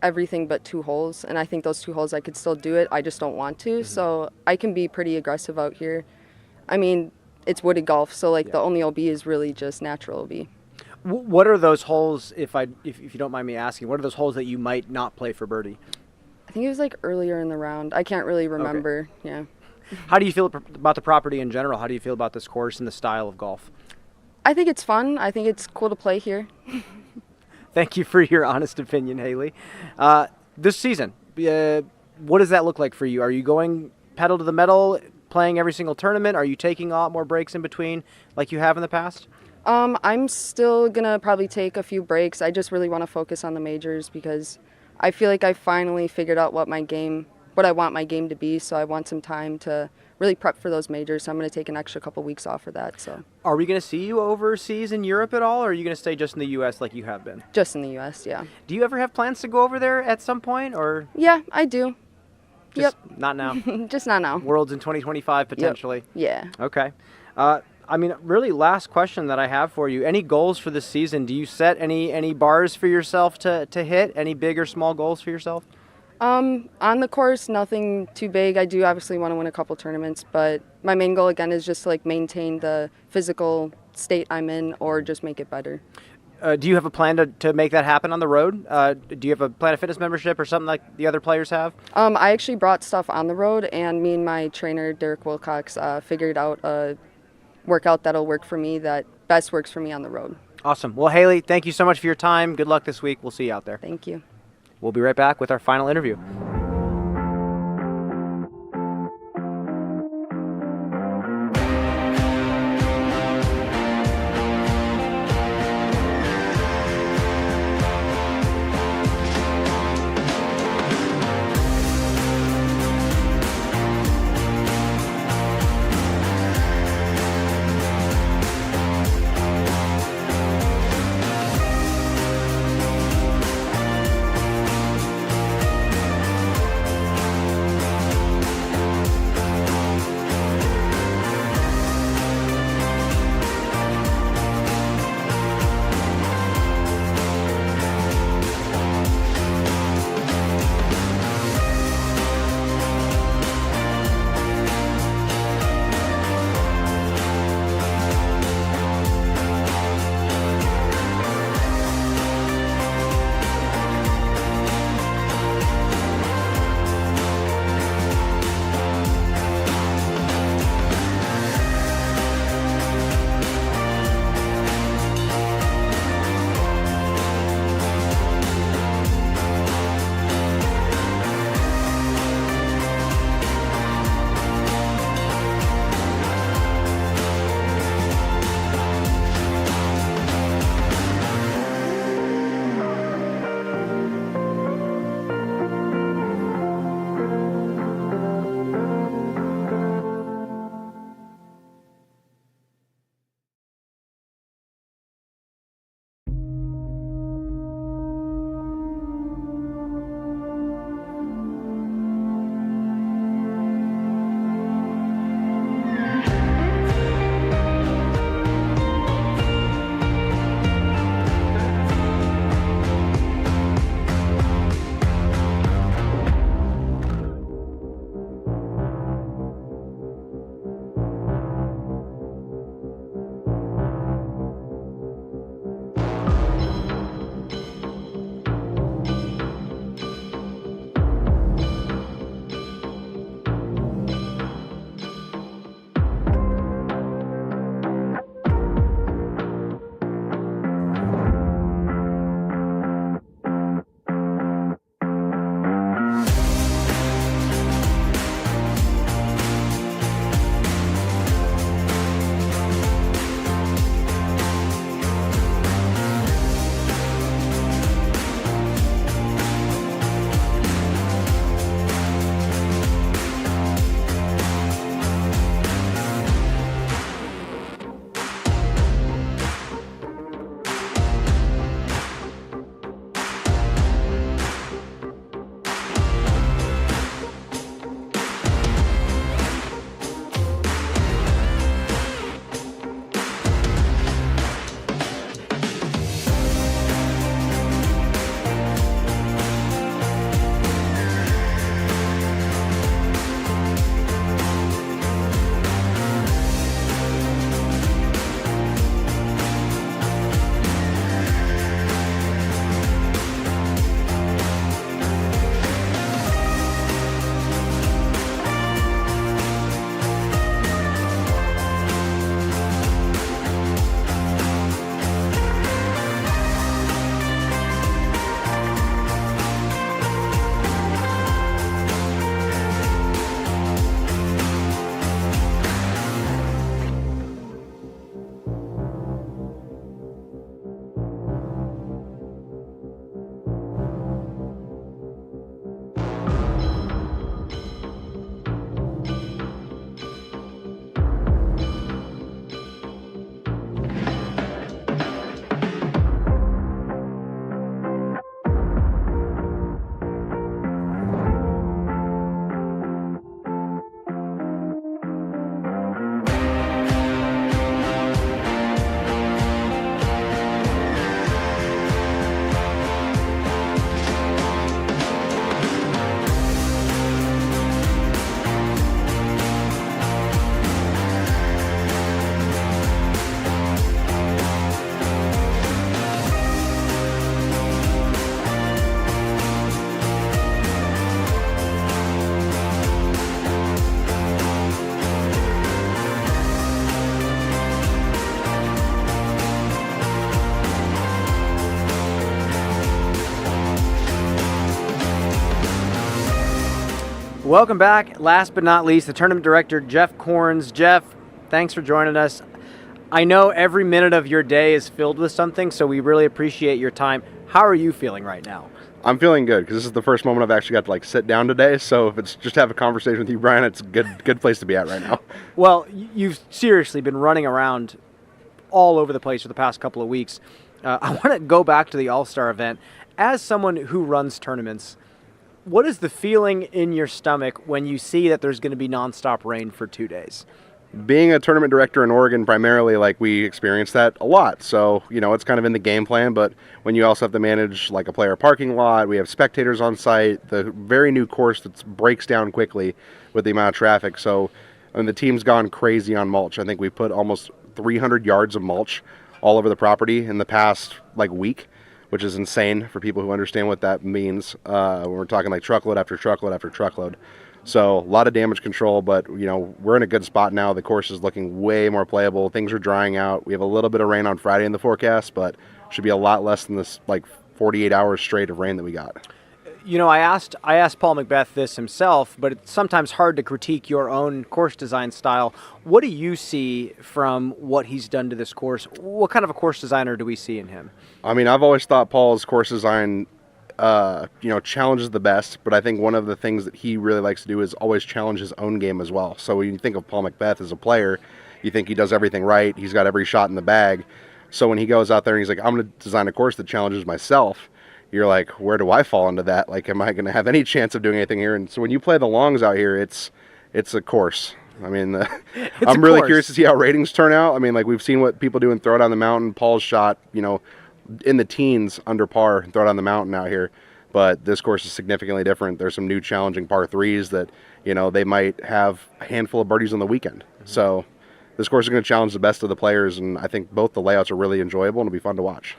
everything but 2 holes, and I think those 2 holes I could still do it. I just don't want to, so I can be pretty aggressive out here. I mean, it's wooded golf, so the only OB is really just natural OB. What are those holes, if you don't mind me asking, what are those holes that you might not play for birdie? I think it was earlier in the round. I can't really remember. Okay. Yeah. How do you feel about the property in general? How do you feel about this course and the style of golf? I think it's fun. I think it's cool to play here. Thank you for your honest opinion, Haley. This season, what does that look like for you? Are you going pedal to the metal, playing every single tournament? Are you taking a lot more breaks in between like you have in the past? I'm still going to probably take a few breaks. I just really want to focus on the majors because I feel like I finally figured out what I want my game to be, so I want some time to really prep for those majors. So I'm going to take an extra couple weeks off for that. So, are we going to see you overseas in Europe at all, or are you going to stay just in the U.S. like you have been? Just in the U.S., yeah. Do you ever have plans to go over there at some point, or? Yeah, I do. Just not now. Just not now. Worlds in 2025 potentially. Yep. Yeah. Okay. Really, last question that I have for you. Any goals for this season? Do you set any bars for yourself to hit? Any big or small goals for yourself? On the course, nothing too big. I do obviously want to win a couple tournaments, but my main goal again is just to maintain the physical state I'm in or just make it better. Do you have a plan to make that happen on the road? Do you have a Planet Fitness membership or something like the other players have? I actually brought stuff on the road, and me and my trainer, Derek Wilcox, figured out a workout that'll work for me, that best works for me on the road. Awesome. Well, Haley, thank you so much for your time. Good luck this week. We'll see you out there. Thank you. We'll be right back with our final interview. Welcome back. Last but not least, the tournament director, Jeff Corns. Jeff, thanks for joining us. I know every minute of your day is filled with something, so we really appreciate your time. How are you feeling right now? I'm feeling good because this is the first moment I've actually got to sit down today. So if it's just have a conversation with you, Brian, it's a good place to be at right now. Well, you've seriously been running around all over the place for the past couple of weeks. I want to go back to the All-Star event. As someone who runs tournaments, what is the feeling in your stomach when you see that there's going to be nonstop rain for 2 days? Being a tournament director in Oregon, primarily, we experience that a lot. So, it's kind of in the game plan, but when you also have to manage a player parking lot, we have spectators on site, the very new course that breaks down quickly with the amount of traffic. So, the team's gone crazy on mulch. I think we put almost 300 yards of mulch all over the property in the past, week, which is insane for people who understand what that means. When we're talking truckload after truckload after truckload. So a lot of damage control, but we're in a good spot now. The course is looking way more playable. Things are drying out. We have a little bit of rain on Friday in the forecast, but should be a lot less than this 48 hours straight of rain that we got. I asked Paul Macbeth this himself, but it's sometimes hard to critique your own course design style. What do you see from what he's done to this course? What kind of a course designer do we see in him? I mean, I've always thought Paul's course design challenges the best, but I think one of the things that he really likes to do is always challenge his own game as well. So when you think of Paul Macbeth as a player, you think he does everything right. He's got every shot in the bag. So when he goes out there and he's like, I'm going to design a course that challenges myself, you're like, where do I fall into that? Am I going to have any chance of doing anything here? And so when you play the longs out here, it's a course. I mean, I'm really curious to see how ratings turn out. I mean, we've seen what people do in Throw Down the Mountain. Paul's shot, in the teens under par, Throw Down the Mountain out here. But this course is significantly different. There's some new challenging par threes that, they might have a handful of birdies on the weekend. Mm-hmm. So this course is going to challenge the best of the players, and I think both the layouts are really enjoyable and it'll be fun to watch.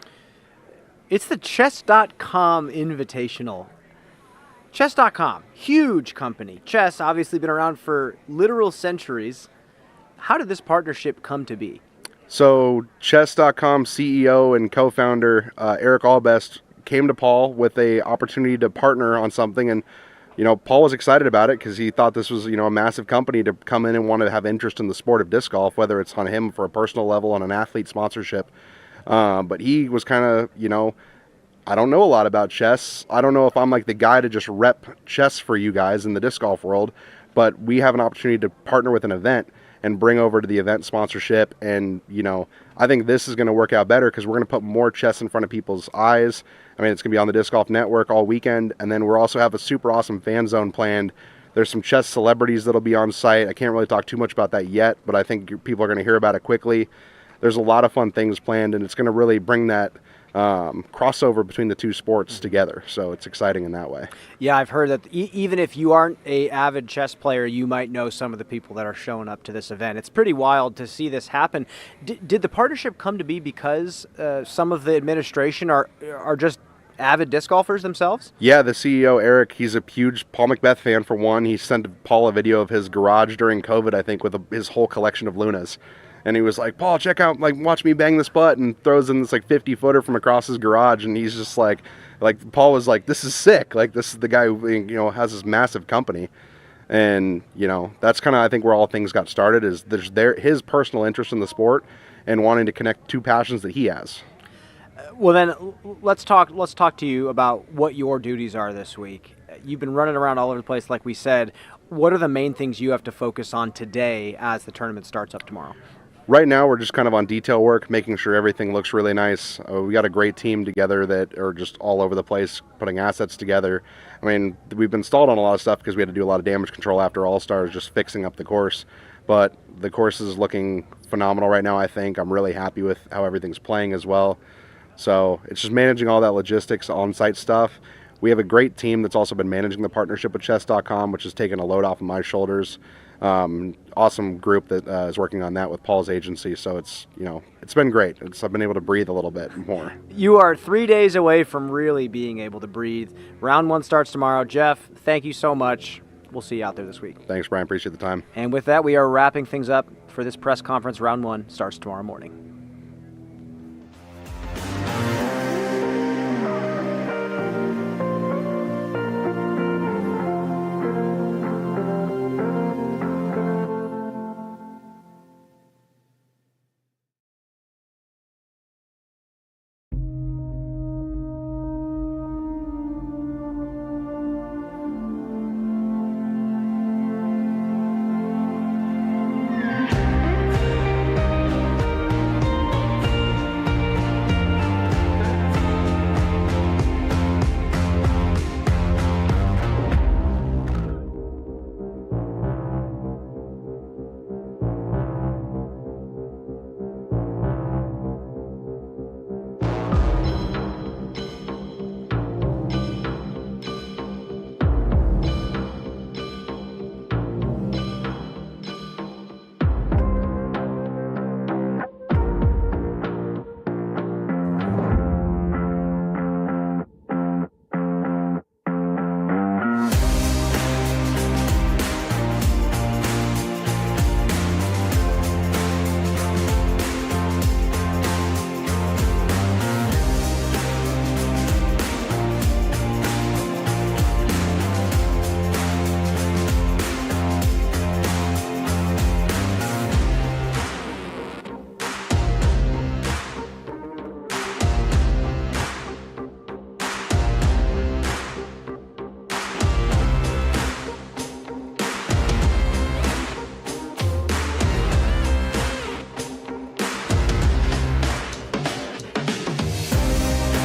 It's the Chess.com Invitational. Chess.com, huge company. Chess obviously been around for literal centuries. How did this partnership come to be? So Chess.com CEO and co-founder Eric Allbest came to Paul with a opportunity to partner on something, and Paul was excited about it because he thought this was a massive company to come in and want to have interest in the sport of disc golf, whether it's on him for a personal level, on an athlete sponsorship. But he was kind of, I don't know a lot about chess. I don't know if I'm the guy to just rep chess for you guys in the disc golf world, but we have an opportunity to partner with an event and bring over to the event sponsorship. And, I think this is going to work out better because we're going to put more chess in front of people's eyes. I mean, it's going to be on the Disc Golf Network all weekend. And then we'll also have a super awesome fan zone planned. There's some chess celebrities that'll be on site. I can't really talk too much about that yet, but I think people are going to hear about it quickly. There's a lot of fun things planned, and it's going to really bring that crossover between the two sports together. So it's exciting in that way. Yeah, I've heard that even if you aren't a avid chess player, you might know some of the people that are showing up to this event. It's pretty wild to see this happen. Did the partnership come to be because some of the administration are just avid disc golfers themselves? Yeah, the CEO, Eric, he's a huge Paul Macbeth fan for one. He sent Paul a video of his garage during COVID, I think, with his whole collection of Lunas. And he was like, Paul, check out, watch me bang this putt, and throws in this 50-footer from across his garage. And he's just Paul was like, this is sick. This is the guy who, has this massive company. And, that's kind of, I think, where all things got started is his personal interest in the sport and wanting to connect two passions that he has. Well, then let's talk to you about what your duties are this week. You've been running around all over the place, like we said. What are the main things you have to focus on today as the tournament starts up tomorrow? Right now, we're just kind of on detail work, making sure everything looks really nice. We got a great team together that are just all over the place, putting assets together. I mean, we've been stalled on a lot of stuff because we had to do a lot of damage control after All-Stars, just fixing up the course. But the course is looking phenomenal right now, I think. I'm really happy with how everything's playing as well. So it's just managing all that logistics, on-site stuff. We have a great team that's also been managing the partnership with Chess.com, which has taken a load off of my shoulders. Awesome group that is working on that with Paul's agency. So it's been great. I've been able to breathe a little bit more. You are 3 days away from really being able to breathe. Round 1 starts tomorrow. Jeff, thank you so much. We'll see you out there this week. Thanks, Brian. Appreciate the time. And with that, we are wrapping things up for this press conference. Round 1 starts tomorrow morning.